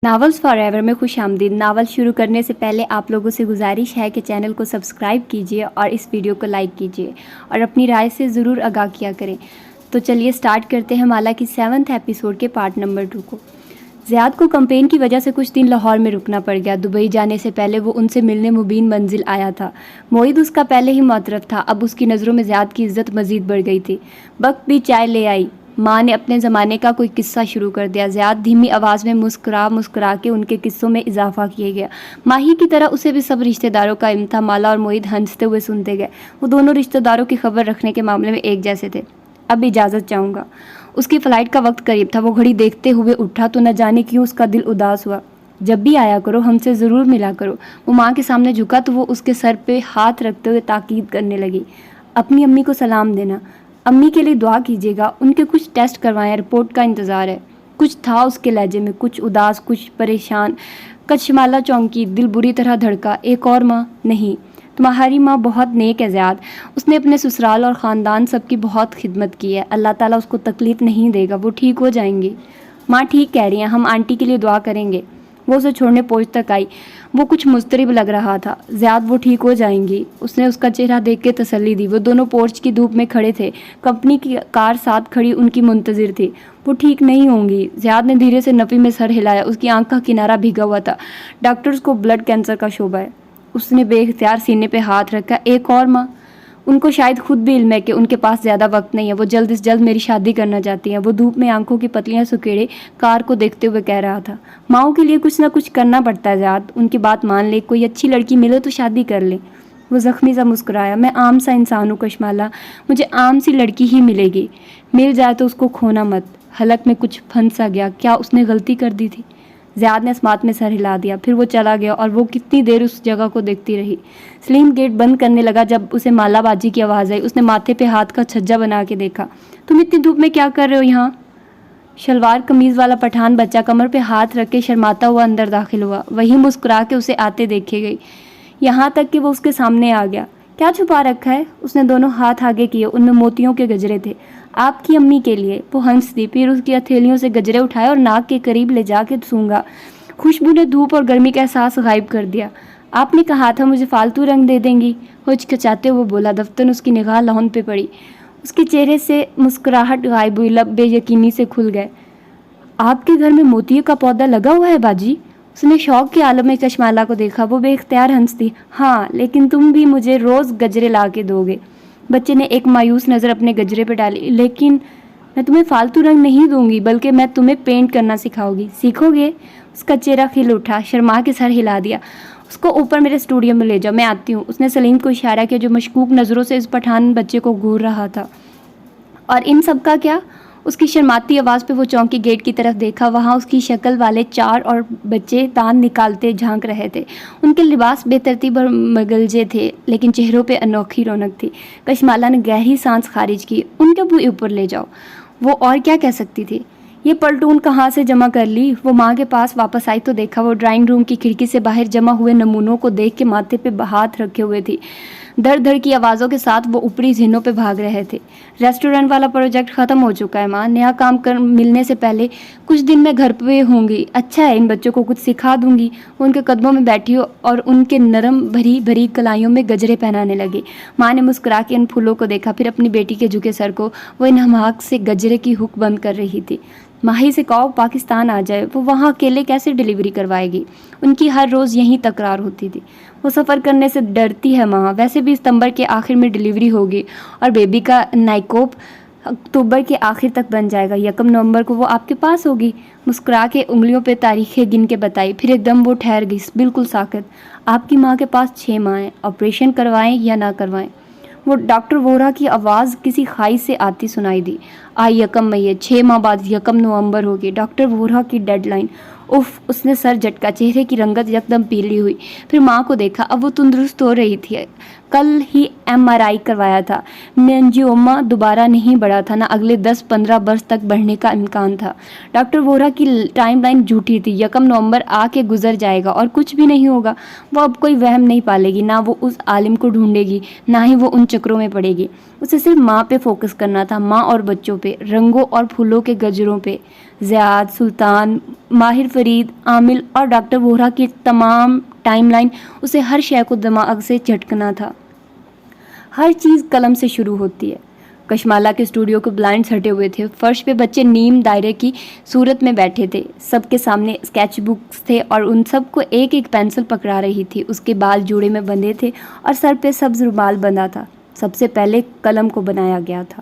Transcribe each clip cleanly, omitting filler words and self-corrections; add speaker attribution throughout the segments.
Speaker 1: Novels for ever میں خوش آمدید۔ ناول شروع کرنے سے پہلے آپ لوگوں سے گزارش ہے کہ چینل کو سبسکرائب کیجیے اور اس ویڈیو کو لائک کیجیے اور اپنی رائے سے ضرور آگاہ کیا کریں۔ تو چلیے سٹارٹ کرتے ہیں مالا کی 7 ایپیسوڈ کے پارٹ نمبر 2 کو۔ زیاد کو کمپین کی وجہ سے کچھ دن لاہور میں رکنا پڑ گیا۔ دبئی جانے سے پہلے وہ ان سے ملنے مبین منزل آیا تھا۔ معید اس کا پہلے ہی معترف تھا، اب اس کی نظروں میں زیاد کی عزت مزید بڑھ گئی تھی۔ وقت بھی چائے لے آئی۔ ماں نے اپنے زمانے کا کوئی قصہ شروع کر دیا۔ زیاد دھیمی آواز میں مسکرا کے ان کے قصوں میں اضافہ کیے گیا۔ ماہی کی طرح اسے بھی سب رشتہ داروں کا علم تھا۔ مالا اور معید ہنستے ہوئے سنتے گئے۔ وہ دونوں رشتہ داروں کی خبر رکھنے کے معاملے میں ایک جیسے تھے۔ اب اجازت چاہوں گا۔ اس کی فلائٹ کا وقت قریب تھا۔ وہ گھڑی دیکھتے ہوئے اٹھا تو نہ جانے کیوں اس کا دل اداس ہوا۔ جب بھی آیا کرو ہم سے ضرور ملا کرو۔ وہ ماں کے سامنے جھکا تو وہ اس کے سر پہ ہاتھ رکھتے ہوئے تاکید کرنے لگی۔ اپنی امی کو سلام دینا، امی کے لیے دعا کیجیے گا، ان کے کچھ ٹیسٹ کروائیں، رپورٹ کا انتظار ہے۔ کچھ تھا اس کے لہجے میں، کچھ اداس، کچھ پریشان۔ کچمالا چونکی، دل بری طرح دھڑکا۔ ایک اور ماں؟ نہیں، تمہاری ماں بہت نیک ہے زیاد، اس نے اپنے سسرال اور خاندان سب کی بہت خدمت کی ہے، اللہ تعالیٰ اس کو تکلیف نہیں دے گا، وہ ٹھیک ہو جائیں گی۔ ماں ٹھیک کہہ رہی ہیں، ہم آنٹی کے لیے دعا کریں گے۔ وہ اسے چھوڑنے پہنچ تک آئی۔ وہ کچھ مضطرب لگ رہا تھا۔ زیاد وہ ٹھیک ہو جائیں گی، اس نے اس کا چہرہ دیکھ کے تسلی دی۔ وہ دونوں پورچ کی دھوپ میں کھڑے تھے، کمپنی کی کار ساتھ کھڑی ان کی منتظر تھی۔ وہ ٹھیک نہیں ہوں گی، زیاد نے دھیرے سے نفی میں سر ہلایا۔ اس کی آنکھ کا کنارہ بھیگا ہوا تھا۔ ڈاکٹرز کو بلڈ کینسر کا شعبہ ہے۔ اس نے بے اختیار سینے پہ ہاتھ رکھا۔ ایک اور ماں؟ ان کو شاید خود بھی علم ہے کہ ان کے پاس زیادہ وقت نہیں ہے، وہ جلد از جلد میری شادی کرنا چاہتی ہیں۔ وہ دھوپ میں آنکھوں کی پتلیاں سکیڑے کار کو دیکھتے ہوئے کہہ رہا تھا۔ ماؤں کے لیے کچھ نہ کچھ کرنا پڑتا ہے زیاد، ان کی بات مان لے، کوئی اچھی لڑکی ملے تو شادی کر لے۔ وہ زخمی سا مسکرایا۔ میں عام سا انسان ہوں کشمالا، مجھے عام سی لڑکی ہی ملے گی، مل جائے تو اس کو کھونا مت۔ حلق میں کچھ پھنسا گیا، کیا اس نے غلطی کر دی تھی؟ زیاد نے اسمات میں سر ہلا دیا، پھر وہ چلا گیا اور وہ کتنی دیر اس جگہ کو دیکھتی رہی۔ سلیم گیٹ بند کرنے لگا جب اسے مالا باجی کی آواز آئی۔ اس نے ماتھے پہ ہاتھ کا چھجا بنا کے دیکھا۔ تم اتنی دھوپ میں کیا کر رہے ہو یہاں؟ شلوار قمیض والا پٹھان بچہ کمر پہ ہاتھ رکھ کے شرماتا ہوا اندر داخل ہوا۔ وہی مسکرا کے اسے آتے دیکھے گئی، یہاں تک کہ وہ اس کے سامنے آ گیا۔ کیا چھپا رکھا ہے؟ اس نے دونوں ہاتھ آگے کیے، ان میں موتیوں کے گجرے تھے۔ آپ کی امی کے لیے۔ وہ ہنس دی، پھر اس کی ہتھیلیوں سے گجرے اٹھائے اور ناک کے قریب لے جا کے سونگا۔ خوشبو نے دھوپ اور گرمی کا احساس غائب کر دیا۔ آپ نے کہا تھا مجھے فالتو رنگ دے دیں گی، ہچکچاتے ہوئے بولا۔ دفتن اس کی نگاہ لہن پہ پڑی، اس کے چہرے سے مسکراہٹ غائب ہوئی، لب بے یقینی سے کھل گئے۔ آپ کے گھر میں موتیے کا پودا لگا ہوا ہے باجی؟ اس نے شوق کے عالم میں کشمالا کو دیکھا۔ وہ بے اختیار ہنس دی۔ ہاں، لیکن تم بھی مجھے روز گجرے لا کے دو گے۔ بچے نے ایک مایوس نظر اپنے گجرے پہ ڈالی۔ لیکن میں تمہیں فالتو رنگ نہیں دوں گی، بلکہ میں تمہیں پینٹ کرنا سکھاؤں گی۔ سیکھو گے؟ اس کا چہرہ کھل اٹھا، شرما کے سر ہلا دیا۔ اس کو اوپر میرے اسٹوڈیو میں لے جاؤ، میں آتی ہوں۔ اس نے سلیم کو اشارہ کیا جو مشکوک نظروں سے اس پٹھان بچے کو گھور رہا تھا۔ اور ان سب کا کیا؟ اس کی شرماتی آواز پہ وہ چونکی گیٹ کی طرف دیکھا۔ وہاں اس کی شکل والے 4 اور بچے دانت نکالتے جھانک رہے تھے۔ ان کے لباس بے ترتیب اور مغلجے تھے، لیکن چہروں پہ انوکھی رونق تھی۔ کشمالا نے گہری سانس خارج کی۔ ان کے بھی اوپر لے جاؤ۔ وہ اور کیا کہہ سکتی تھی؟ یہ پلٹون کہاں سے جمع کر لی؟ وہ ماں کے پاس واپس آئی تو دیکھا وہ ڈرائنگ روم کی کھڑکی سے باہر جمع ہوئے نمونوں کو دیکھ کے ماتھے پہ ہاتھ رکھے ہوئے تھی۔ دھڑ دھڑ کی آوازوں کے ساتھ وہ اوپری ذہنوں پہ بھاگ رہے تھے۔ ریسٹورنٹ والا پروجیکٹ ختم ہو چکا ہے ماں، نیا کام ملنے سے پہلے کچھ دن میں گھر پہ ہوں گی۔ اچھا ہے، ان بچوں کو کچھ سکھا دوں گی۔ وہ ان کے قدموں میں بیٹھی اور ان کے نرم بھری بھری کلائیوں میں گجرے پہنانے لگی۔ ماں نے مسکرا کے ان پھولوں کو دیکھا، پھر اپنی بیٹی کے جھکے سر کو۔ وہ ان ہماک سے گجرے کی ہک بند کر رہی تھی۔ ماہی سے کہو پاکستان آ جائے، وہ وہاں اکیلے کیسے ڈیلیوری کروائے گی؟ ان کی ہر روز یہی تکرار ہوتی تھی۔ وہ سفر کرنے سے ڈرتی ہے ماں، ویسے بھی ستمبر کے آخر میں ڈیلیوری ہوگی اور بیبی کا نائکوپ اکتوبر کے آخر تک بن جائے گا، 1 نومبر کو وہ آپ کے پاس ہوگی۔ مسکرا کے انگلیوں پہ تاریخیں گن کے بتائی، پھر ایک دم وہ ٹھہر گئی، بالکل ساکت۔ آپ کی ماں کے پاس 6 ماہیں، آپریشن کروائیں یا نہ کروائیں؟ وہ ڈاکٹر وورا کی آواز کسی کھائی سے آتی سنائی دی۔ آئی 1 مئی، 6 ماہ بعد 1 نومبر ہوگی، ڈاکٹر وورا کی ڈیڈ لائن۔ اف، اس نے سر جھٹکا، چہرے کی رنگت یکدم پیلی ہوئی۔ پھر ماں کو دیکھا، اب وہ تندرست ہو رہی تھی، کل ہی MRI کروایا تھا۔ مینجیوما دوبارہ نہیں بڑھا تھا، نہ اگلے 10-15 برس تک بڑھنے کا امکان تھا۔ ڈاکٹر وورا کی ٹائم لائن جھوٹی تھی، 1 نومبر آ کے گزر جائے گا اور کچھ بھی نہیں ہوگا۔ وہ اب کوئی وہم نہیں پالے گی، نہ وہ اس عالم کو ڈھونڈے گی، نہ ہی وہ ان چکروں میں پڑے گی۔ اسے صرف ماں پہ فوکس کرنا تھا، ماں اور بچوں پہ، رنگوں اور پھولوں کے گجروں پہ۔ زیاد، سلطان، ماہر فرید، عامل اور ڈاکٹر وہرا کی تمام ٹائم لائن اسے ہر شے کو دماغ سے جھٹکنا تھا۔ ہر چیز قلم سے شروع ہوتی ہے۔ کشمالہ کے اسٹوڈیو کے بلائنڈز ہٹے ہوئے تھے، فرش پہ بچے نیم دائرے کی صورت میں بیٹھے تھے، سب کے سامنے اسکیچ بکس تھے اور ان سب کو ایک ایک پینسل پکڑا رہی تھی۔ اس کے بال جوڑے میں بندھے تھے اور سر پہ سبز رومال بندھا تھا۔ سب سے پہلے قلم کو بنایا گیا تھا۔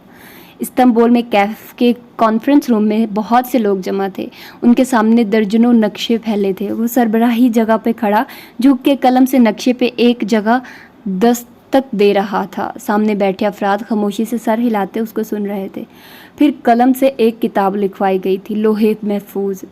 Speaker 1: استنبول میں کیف کے کانفرنس روم میں بہت سے لوگ جمع تھے، ان کے سامنے درجنوں نقشے پھیلے تھے۔ وہ سربراہی جگہ پہ کھڑا جھک کے قلم سے نقشے پہ ایک جگہ دستک دے رہا تھا۔ سامنے بیٹھے افراد خاموشی سے سر ہلاتے اس کو سن رہے تھے۔ پھر قلم سے ایک کتاب لکھوائی گئی تھی، لوح محفوظ۔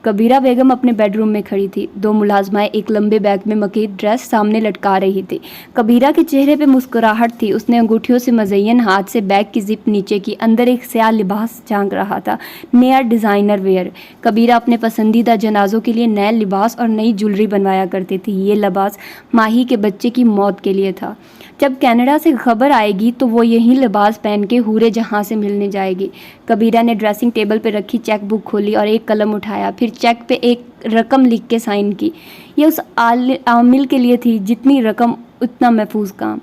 Speaker 1: کبیرہ بیگم اپنے بیڈ روم میں کھڑی تھی، دو ملازمائیں ایک لمبے بیگ میں مقید ڈریس سامنے لٹکا رہی تھی۔ کبیرہ کے چہرے پہ مسکراہٹ تھی، اس نے انگوٹھیوں سے مزین ہاتھ سے بیگ کی زپ نیچے کی، اندر ایک سیاہ لباس جھانک رہا تھا، نیا ڈیزائنر ویئر۔ کبیرہ اپنے پسندیدہ جنازوں کے لیے نئے لباس اور نئی جولری بنوایا کرتی تھی۔ یہ لباس ماہی کے بچے کی موت کے لیے تھا۔ جب کینیڈا سے خبر آئے گی تو وہ یہی لباس پہن کے حورے جہاں سے ملنے جائے گی۔ کبیرہ نے ڈریسنگ ٹیبل پہ رکھی چیک بک کھولی اور ایک قلم اٹھایا، پھر چیک پہ ایک رقم لکھ کے سائن کی۔ یہ اس عامل کے لیے تھی، جتنی رقم اتنا محفوظ کام۔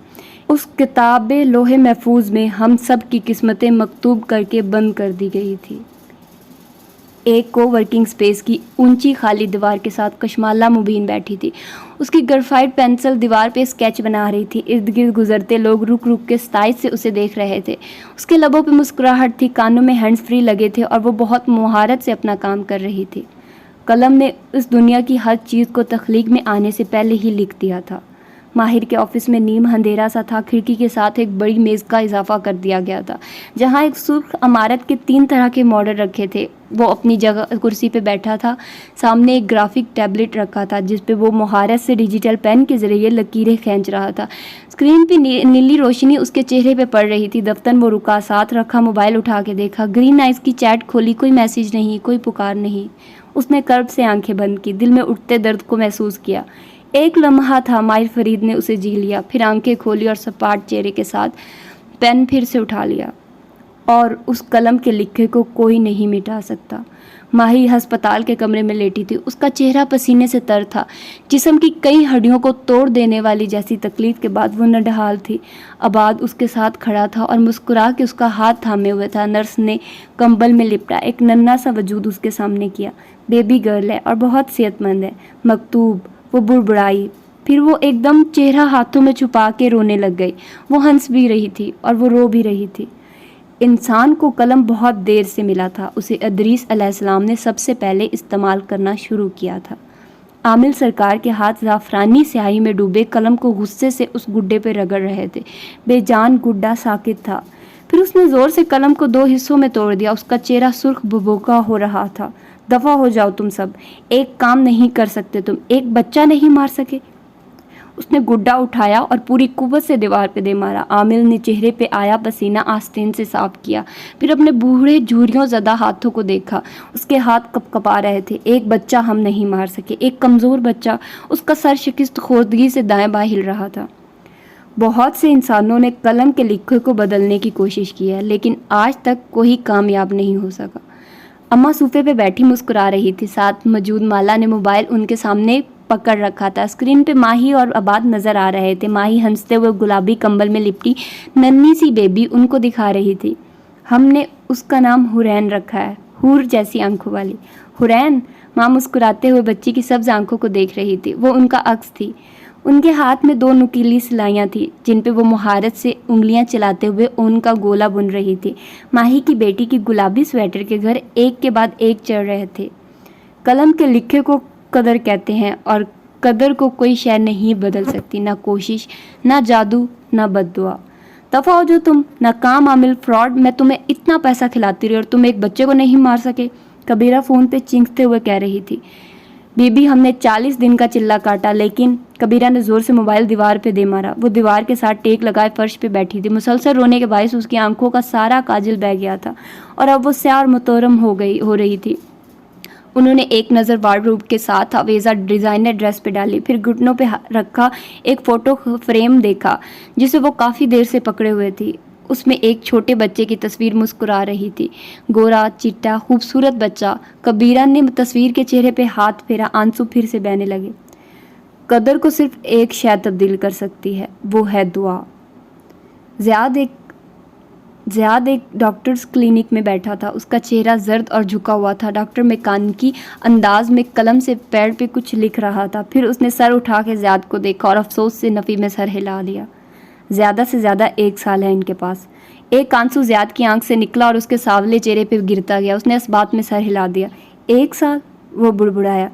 Speaker 1: اس کتاب لوح محفوظ میں ہم سب کی قسمتیں مکتوب کر کے بند کر دی گئی تھی۔ ایک کو ورکنگ سپیس کی اونچی خالی دیوار کے ساتھ کشمالہ مبین بیٹھی تھی، اس کی گرفائٹ پینسل دیوار پہ اسکیچ بنا رہی تھی۔ ارد گرد گزرتے لوگ رک رک کے ستائش سے اسے دیکھ رہے تھے۔ اس کے لبوں پہ مسکراہٹ تھی، کانوں میں ہینڈز فری لگے تھے اور وہ بہت مہارت سے اپنا کام کر رہی تھی۔ قلم نے اس دنیا کی ہر چیز کو تخلیق میں آنے سے پہلے ہی لکھ دیا تھا۔ ماہر کے آفس میں نیم اندھیرا سا تھا، کھڑکی کے ساتھ ایک بڑی میز کا اضافہ کر دیا گیا تھا جہاں ایک سرخ عمارت کے 3 طرح کے ماڈل رکھے تھے۔ وہ اپنی جگہ کرسی پہ بیٹھا تھا، سامنے ایک گرافک ٹیبلٹ رکھا تھا جس پہ وہ مہارت سے ڈیجیٹل پین کے ذریعے لکیریں کھینچ رہا تھا۔ اسکرین پہ نیلی روشنی اس کے چہرے پہ پڑ رہی تھی۔ دفتر وہ رکا، ساتھ رکھا موبائل اٹھا کے دیکھا، گرین آئز کی چیٹ کھولی، کوئی میسج نہیں، کوئی پکار نہیں۔ اس نے کرب سے آنکھیں بند کی، دل میں اٹھتے درد کو محسوس کیا۔ ایک لمحہ تھا، ماہر فرید نے اسے جی لیا، پھر آنکھیں کھولی اور سپاٹ چہرے کے ساتھ پین پھر سے اٹھا لیا۔ اور اس قلم کے لکھے کو کوئی نہیں مٹا سکتا۔ ماہی ہسپتال کے کمرے میں لیٹی تھی، اس کا چہرہ پسینے سے تر تھا، جسم کی کئی ہڈیوں کو توڑ دینے والی جیسی تکلیف کے بعد وہ نڈھال تھی۔ عباد اس کے ساتھ کھڑا تھا اور مسکرا کے اس کا ہاتھ تھامے ہوئے تھا۔ نرس نے کمبل میں لپٹا ایک ننھا سا وجود اس کے سامنے کیا۔ بیبی گرل ہے اور بہت صحت مند ہے، مکتوب۔ وہ بڑبڑائی، پھر وہ ایک دم چہرہ ہاتھوں میں چھپا کے رونے لگ گئی۔ وہ ہنس بھی رہی تھی اور وہ رو بھی رہی تھی۔ انسان کو قلم بہت دیر سے ملا تھا، اسے ادریس علیہ السلام نے سب سے پہلے استعمال کرنا شروع کیا تھا۔ عامل سرکار کے ہاتھ زعفرانی سیاہی میں ڈوبے قلم کو غصے سے اس گڈے پہ رگڑ رہے تھے۔ بے جان گڈا ساکت تھا۔ پھر اس نے زور سے قلم کو 2 حصوں میں توڑ دیا، اس کا چہرہ سرخ بھبوکا ہو رہا تھا۔ دفع ہو جاؤ تم سب، ایک کام نہیں کر سکتے تم، ایک بچہ نہیں مار سکے۔ اس نے گڈا اٹھایا اور پوری قوت سے دیوار پہ دے مارا۔ عامل نے چہرے پہ آیا پسینہ آستین سے صاف کیا، پھر اپنے بوڑھے جھریوں زدہ ہاتھوں کو دیکھا۔ اس کے ہاتھ کپ کپا رہے تھے۔ ایک بچہ ہم نہیں مار سکے، ایک کمزور بچہ۔ اس کا سر شکست خوردگی سے دائیں بائیں ہل رہا تھا۔ بہت سے انسانوں نے قلم کے لکھے کو بدلنے کی کوشش کی ہے، لیکن آج تک کوئی کامیاب نہیں ہو سکا۔ اماں صوفے پہ بیٹھی مسکرا رہی تھی، ساتھ موجود مالا نے موبائل ان کے سامنے پکڑ رکھا تھا۔ اسکرین پہ ماہی اور عباد نظر آ رہے تھے۔ ماہی ہنستے ہوئے گلابی کمبل میں لپٹی ننھی سی بیبی ان کو دکھا رہی تھی۔ ہم نے اس کا نام حورین رکھا ہے، حور جیسی آنکھوں والی۔ حورین؟ ماں مسکراتے ہوئے بچی کی سبز آنکھوں کو دیکھ رہی تھی، وہ ان کا عکس تھی۔ ان کے ہاتھ میں 2 نکیلی سلائیاں تھیں جن پہ وہ مہارت سے انگلیاں چلاتے ہوئے اون کا گولا بن رہی تھی۔ ماہی کی بیٹی کی گلابی سویٹر کے گھر ایک کے بعد ایک چڑھ رہے تھے۔ قلم کے لکھے کو قدر کہتے ہیں، اور قدر کو کوئی شے نہیں بدل سکتی، نہ کوشش، نہ جادو، نہ بد دعا۔ دفع ہو جو تم، ناکام عامل، فراڈ۔ میں تمہیں اتنا پیسہ کھلاتی رہی اور تم ایک بچے کو نہیں مار سکے۔ کبیرہ فون پہ چینختے ہوئے کہہ رہی تھی۔ بی بی ہم نے 40 دن کا چلہ کاٹا، لیکن کبیرہ نے زور سے موبائل دیوار پہ دے مارا۔ وہ دیوار کے ساتھ ٹیک لگائے فرش پہ بیٹھی تھی۔ مسلسل رونے کے باعث اس کی آنکھوں کا سارا کاجل بہہ گیا تھا اور اب وہ سیاہ اور متورم ہو رہی تھی۔ انہوں نے ایک نظر وارڈروب کے ساتھ آویزہ ڈیزائنر ڈریس پہ ڈالی، پھر گھٹنوں پہ رکھا ایک فوٹو فریم دیکھا جسے وہ کافی دیر سے پکڑے ہوئے تھی۔ اس میں ایک چھوٹے بچے کی تصویر مسکرا رہی تھی، گورا چٹا خوبصورت بچہ۔ کبیرہ نے تصویر کے چہرے پہ ہاتھ پھیرا، آنسو پھر سے بہنے لگے۔ قدر کو صرف ایک شے تبدیل کر سکتی ہے، وہ ہے دعا۔ زیاد ایک ڈاکٹرز کلینک میں بیٹھا تھا، اس کا چہرہ زرد اور جھکا ہوا تھا۔ ڈاکٹر میکانکی انداز میں قلم سے پیڈ پہ کچھ لکھ رہا تھا، پھر اس نے سر اٹھا کے زیاد کو دیکھا اور افسوس سے نفی میں سر ہلا دیا۔ زیادہ سے زیادہ 1 سال ہے ان کے پاس۔ ایک آنسو زیاد کی آنکھ سے نکلا اور اس کے سانولے چہرے پہ گرتا گیا۔ اس نے اس بات میں سر ہلا دیا۔ 1 سال؟ وہ بڑبڑایا۔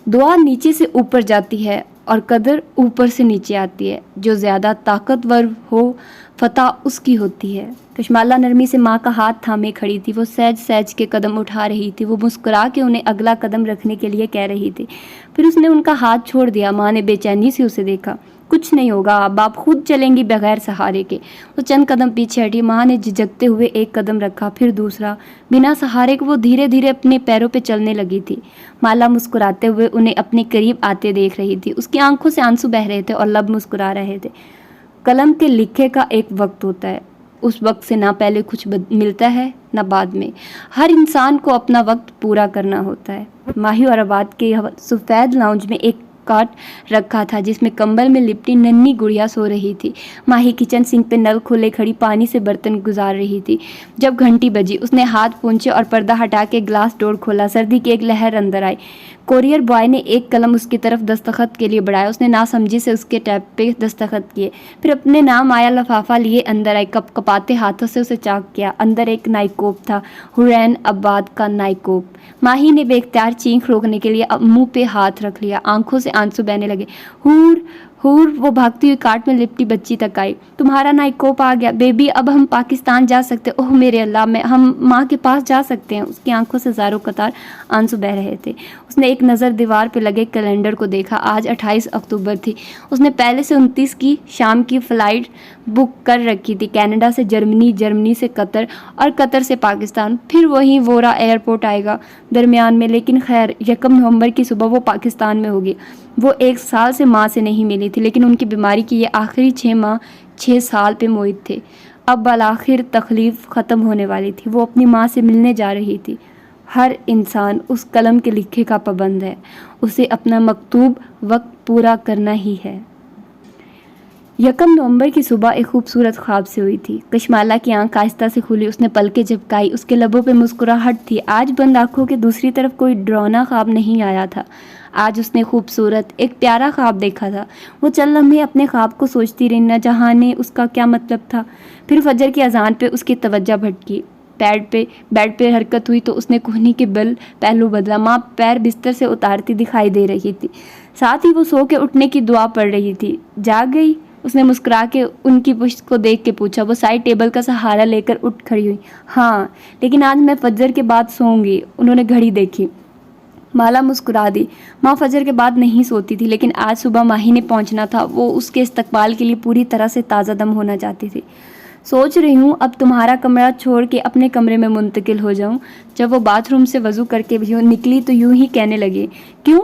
Speaker 1: دعا نیچے سے اوپر جاتی ہے اور قدر اوپر سے نیچے آتی ہے۔ جو زیادہ طاقتور ہو فتح اس کی ہوتی ہے۔ کشمالہ نرمی سے ماں کا ہاتھ تھامے کھڑی تھی، وہ سہج سہج کے قدم اٹھا رہی تھی۔ وہ مسکرا کے انہیں اگلا قدم رکھنے کے لیے کہہ رہی تھی، پھر اس نے ان کا ہاتھ چھوڑ دیا۔ ماں نے بے چینی سے اسے دیکھا۔ کچھ نہیں ہوگا، اب آپ خود چلیں گی بغیر سہارے کے۔ وہ چند قدم پیچھے ہٹی۔ ماں نے جھجکتے ہوئے ایک قدم رکھا، پھر دوسرا۔ بنا سہارے کے وہ دھیرے دھیرے اپنے پیروں پہ چلنے لگی تھی۔ مالا مسکراتے ہوئے انہیں اپنے قریب آتے دیکھ رہی تھی۔ اس کی آنکھوں سے آنسو بہہ رہے تھے اور لب مسکرا رہے تھے۔ قلم کے لکھے کا ایک وقت ہوتا ہے، اس وقت سے نہ پہلے کچھ ملتا ہے نہ بعد میں۔ ہر انسان کو اپنا وقت پورا کرنا ہوتا ہے۔ ماہی اور آباد کے سفید لاؤنج میں ایک کاٹ رکھا تھا جس میں کمبل میں لپٹی ننھی گڑیا سو رہی تھی۔ ماہی کچن سنک پہ نل کھولے کھڑی پانی سے برتن گزار رہی تھی۔ جب گھنٹی بجی اس نے ہاتھ پونچھے اور پردہ ہٹا کے گلاس ڈور کھولا۔ سردی کی ایک لہر اندر آئی۔ کوریئر بوائے نے ایک قلم اس کی طرف دستخط کے لیے بڑھایا۔ اس نے ناسمجھی سے اس کے ٹیپ پہ دستخط کیے، پھر اپنے نام آیا لفافہ لیے اندر آئی۔ کپ کپاتے ہاتھوں سے اسے چاک کیا۔ اندر ایک نائکوپ تھا، حرین آباد کا نائکوپ۔ ماہی نے بے اختیار چینخ روکنے کے لیے منہ پہ ہاتھ رکھ لیا۔ آنکھوں سے آنسو بہنے لگے۔ ہور ہور وہ بھاگتی ہوئی کاٹ میں لپٹی بچی تک آئی۔ تمہارا نائکوپ آ گیا بیبی، اب ہم پاکستان جا سکتے۔ اوہ میرے اللہ، ہم ماں کے پاس جا سکتے ہیں۔ اس کی آنکھوں سے زاروں قطار آنسو بہ رہے تھے۔ اس نے ایک نظر دیوار پہ لگے کیلنڈر کو دیکھا۔ آج 28 اکتوبر تھی۔ اس نے پہلے سے 29 کی شام کی فلائٹ بک کر رکھی تھی، کینیڈا سے جرمنی، جرمنی سے قطر اور قطر سے پاکستان، پھر وہی وورا ایئرپورٹ آئے گا درمیان میں۔ لیکن خیر 1 نومبر کی صبح وہ پاکستان میں ہوگی۔ وہ 1 سال سے ماں سے نہیں ملی تھی، لیکن ان کی بیماری کی یہ آخری 6 ماہ 6 سال پہ محیط تھے۔ اب بالآخر تکلیف ختم ہونے والی تھی۔ وہ اپنی ماں سے ملنے جا رہی تھی۔ ہر انسان اس قلم کے لکھے کا پابند ہے، اسے اپنا مکتوب وقت پورا کرنا ہی ہے۔ 1 نومبر کی صبح ایک خوبصورت خواب سے ہوئی تھی۔ کشمالہ کی آنکھ آہستہ سے کھلی، اس نے پلکیں جھپکائی، اس کے لبوں پہ مسکراہٹ تھی۔ آج بند آنکھوں کے دوسری طرف کوئی ڈراؤنا خواب نہیں آیا تھا۔ آج اس نے خوبصورت ایک پیارا خواب دیکھا تھا۔ وہ چند لمحے اپنے خواب کو سوچتی رہی، نہ جہانے اس کا کیا مطلب تھا۔ پھر فجر کی اذان پہ اس کی توجہ بھٹکی۔ بیڈ پہ حرکت ہوئی تو اس نے کوہنی کے بل پہلو بدلا۔ ماں پیر بستر سے اتارتی دکھائی دے رہی تھی، ساتھ ہی وہ سو کے اٹھنے کی دعا پڑھ رہی تھی۔ جاگ گئی؟ اس نے مسکرا کے ان کی پشت کو دیکھ کے پوچھا۔ وہ سائڈ ٹیبل کا سہارا لے کر اٹھ کھڑی ہوئی۔ ہاں، لیکن آج میں فجر کے بعد سوؤں گی۔ انہوں نے گھڑی دیکھی۔ مالا مسکرا دی۔ ماں فجر کے بعد نہیں سوتی تھی، لیکن آج صبح ماہی نے پہنچنا تھا۔ وہ اس کے استقبال کے لیے پوری طرح سے تازہ دم ہونا چاہتی تھی۔ سوچ رہی ہوں اب تمہارا کمرہ چھوڑ کے اپنے کمرے میں منتقل ہو جاؤں۔ جب وہ باتھ روم سے وضو کر کے نکلی تو یوں ہی کہنے لگی، کیوں؟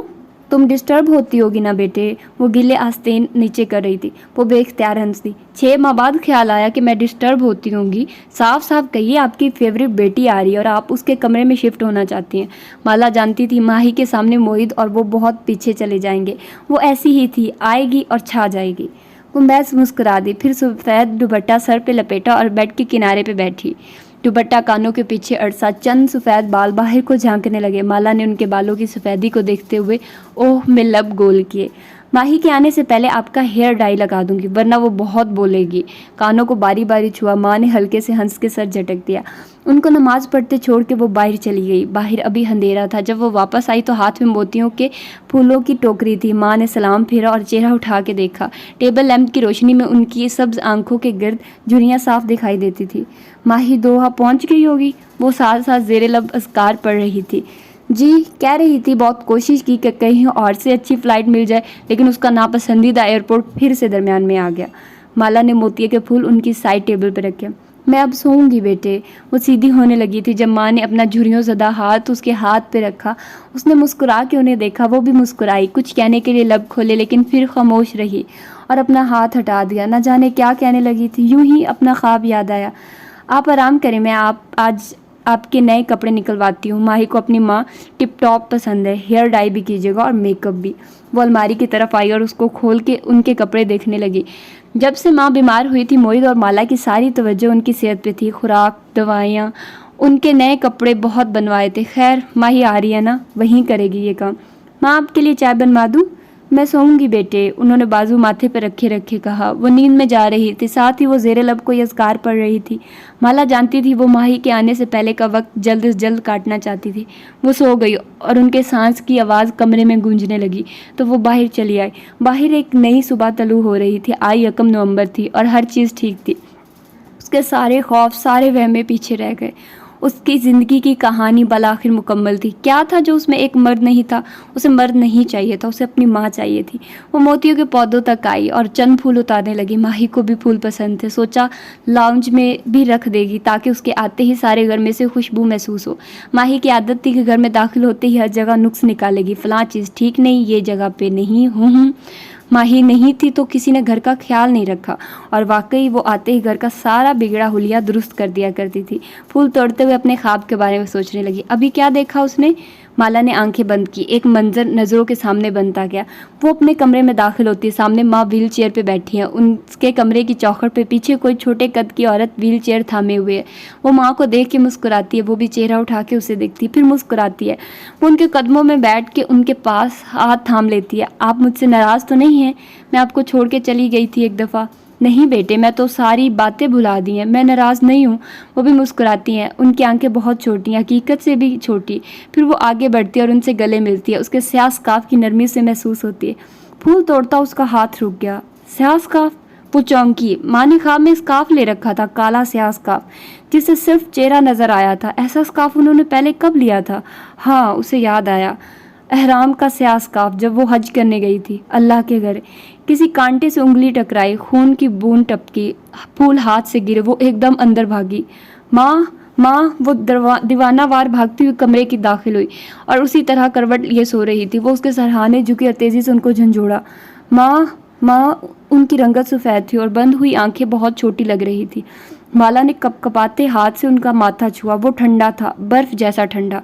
Speaker 1: تم ڈسٹرب ہوتی ہوگی نا بیٹے۔ وہ گلے آستین نیچے کر رہی تھی۔ وہ بے اختیار ہنس دی۔ 6 ماہ بعد خیال آیا کہ میں ڈسٹرب ہوتی ہوں گی؟ صاف صاف کہیے، آپ کی فیوریٹ بیٹی آ رہی ہے اور آپ اس کے کمرے میں شفٹ ہونا چاہتی ہیں۔ مالا جانتی تھی ماہی کے سامنے موعد اور وہ بہت پیچھے چلے جائیں گے۔ وہ ایسی ہی تھی، آئے گی اور چھا جائے گی۔ وہ محض مسکرا دی، پھر سفید دوپٹہ سر پہ لپیٹا اور بیڈ کے کنارے پہ بیٹھی۔ دوپٹہ کانوں کے پیچھے اڑسا، چند سفید بال باہر کو جھانکنے لگے۔ مالا نے ان کے بالوں کی سفیدی کو دیکھتے ہوئے اوہ میں لب گول کیے۔ ماہی کے آنے سے پہلے آپ کا ہیئر ڈائی لگا دوں گی، ورنہ وہ بہت بولے گی۔ کانوں کو باری باری چھوا۔ ماں نے ہلکے سے ہنس کے سر جھٹک دیا۔ ان کو نماز پڑھتے چھوڑ کے وہ باہر چلی گئی۔ باہر ابھی اندھیرا تھا۔ جب وہ واپس آئی تو ہاتھ میں موتیوں کے پھولوں کی ٹوکری تھی۔ ماں نے سلام پھیرا اور چہرہ اٹھا کے دیکھا۔ ٹیبل لیمپ کی روشنی میں ان کی سبز آنکھوں کے گرد جھریاں صاف دکھائی دیتی تھی۔ ماہی دوحہ پہنچ گئی ہوگی؟ وہ ساتھ ساتھ زیر لب اذکار پڑھ رہی تھی۔ جی، کہہ رہی تھی بہت کوشش کی کہ کہیں اور سے اچھی فلائٹ مل جائے، لیکن اس کا ناپسندیدہ ایئرپورٹ پھر سے درمیان میں آ گیا۔ مالا نے موتیے کے پھول ان کی سائڈ ٹیبل پہ رکھے۔ میں اب سوؤں گی بیٹے۔ وہ سیدھی ہونے لگی تھی جب ماں نے اپنا جھریوں زدہ ہاتھ اس کے ہاتھ پہ رکھا۔ اس نے مسکرا کے انہیں دیکھا، وہ بھی مسکرائی، کچھ کہنے کے لیے لب کھولے لیکن پھر خاموش رہی اور اپنا ہاتھ ہٹا دیا. نہ جانے کیا کہنے لگی تھی. یوں ہی اپنا خواب یاد آیا. آپ آرام کریں, میں آج آپ کے نئے کپڑے نکلواتی ہوں. ماہی کو اپنی ماں ٹپ ٹاپ پسند ہے, ہیئر ڈائی بھی کیجیے گا اور میک اپ بھی. وہ الماری کی طرف آئی اور اس کو کھول کے ان کے کپڑے دیکھنے لگی. جب سے ماں بیمار ہوئی تھی موہد اور مالا کی ساری توجہ ان کی صحت پہ تھی. خوراک, دوائیاں, ان کے نئے کپڑے بہت بنوائے تھے. خیر ماہی آ رہی ہے نا, وہیں کرے گی یہ کام. ماں آپ کے لیے چائے بنوا دوں؟ میں سوؤں گی بیٹے, انہوں نے بازو ماتھے پہ رکھے رکھے کہا. وہ نیند میں جا رہی تھی, ساتھ ہی وہ زیر لب کوئی اذکار پڑھ رہی تھی. مالا جانتی تھی وہ ماہی کے آنے سے پہلے کا وقت جلد از جلد کاٹنا چاہتی تھی. وہ سو گئی اور ان کے سانس کی آواز کمرے میں گونجنے لگی تو وہ باہر چلی آئی. باہر ایک نئی صبح طلوع ہو رہی تھی. آج 1 نومبر تھی اور ہر چیز ٹھیک تھی. اس کے سارے خوف, سارے وہمے پیچھے رہ گئے. اس کی زندگی کی کہانی بالآخر مکمل تھی. کیا تھا جو اس میں ایک مرد نہیں تھا؟ اسے مرد نہیں چاہیے تھا, اسے اپنی ماں چاہیے تھی. وہ موتیوں کے پودوں تک آئی اور چند پھول اتارنے لگی. ماہی کو بھی پھول پسند تھے. سوچا لاؤنج میں بھی رکھ دے گی تاکہ اس کے آتے ہی سارے گھر میں سے خوشبو محسوس ہو. ماہی کی عادت تھی کہ گھر میں داخل ہوتے ہی ہر جگہ نقص نکالے گی. فلاں چیز ٹھیک نہیں, یہ جگہ پہ نہیں. ماہی نہیں تھی تو کسی نے گھر کا خیال نہیں رکھا, اور واقعی وہ آتے ہی گھر کا سارا بگڑا حلیہ درست کر دیا کرتی تھی. پھول توڑتے ہوئے اپنے خواب کے بارے میں سوچنے لگی. ابھی کیا دیکھا اس نے؟ مالا نے آنکھیں بند کی. ایک منظر نظروں کے سامنے بنتا گیا. وہ اپنے کمرے میں داخل ہوتی ہے. سامنے ماں ویل چیئر پہ بیٹھی ہے. ان کے کمرے کی چوکھٹ پہ پیچھے کوئی چھوٹے قد کی عورت ویل چیئر تھامے ہوئے ہے. وہ ماں کو دیکھ کے مسکراتی ہے. وہ بھی چہرہ اٹھا کے اسے دیکھتی, پھر مسکراتی ہے. وہ ان کے قدموں میں بیٹھ کے ان کے پاس ہاتھ تھام لیتی ہے. آپ مجھ سے ناراض تو نہیں ہیں؟ میں آپ کو چھوڑ کے چلی گئی تھی ایک دفعہ. نہیں بیٹے, میں تو ساری باتیں بھلا دی ہیں, میں ناراض نہیں ہوں. وہ بھی مسکراتی ہیں. ان کی آنکھیں بہت چھوٹی ہیں, حقیقت سے بھی چھوٹی. پھر وہ آگے بڑھتی ہے اور ان سے گلے ملتی ہے. اس کے سیاہ اسکارف کی نرمی سے محسوس ہوتی ہے. پھول توڑتا اس کا ہاتھ رک گیا. سیاہ اسکارف؟ وہ چونکی. ماں نے خواب میں اسکارف لے رکھا تھا, کالا سیاہ اسکارف جس سے صرف چہرہ نظر آیا تھا. ایسا اسکارف انہوں نے پہلے کب لیا تھا؟ ہاں, اسے یاد آیا. احرام کا سیاہ اسکارف, جب وہ حج کرنے گئی تھی اللہ کے گھر. کسی کانٹے سے انگلی ٹکرائی, خون کی بوند ٹپکی, پھول ہاتھ سے گرے. وہ ایک دم اندر بھاگی. ماں ماں, وہ دیوانہ وار بھاگتی ہوئی کمرے کی داخل ہوئی اور اسی طرح کروٹ لیے سو رہی تھی. وہ اس کے سرہانے جھکی اور تیزی سے ان کو جھنجھوڑا. ماں ماں, ان کی رنگت سفید تھی اور بند ہوئی آنکھیں بہت چھوٹی لگ رہی تھی. مالا نے کپ کپاتے ہاتھ سے ان کا ماتھا چھوا. وہ ٹھنڈا تھا, برف جیسا ٹھنڈا.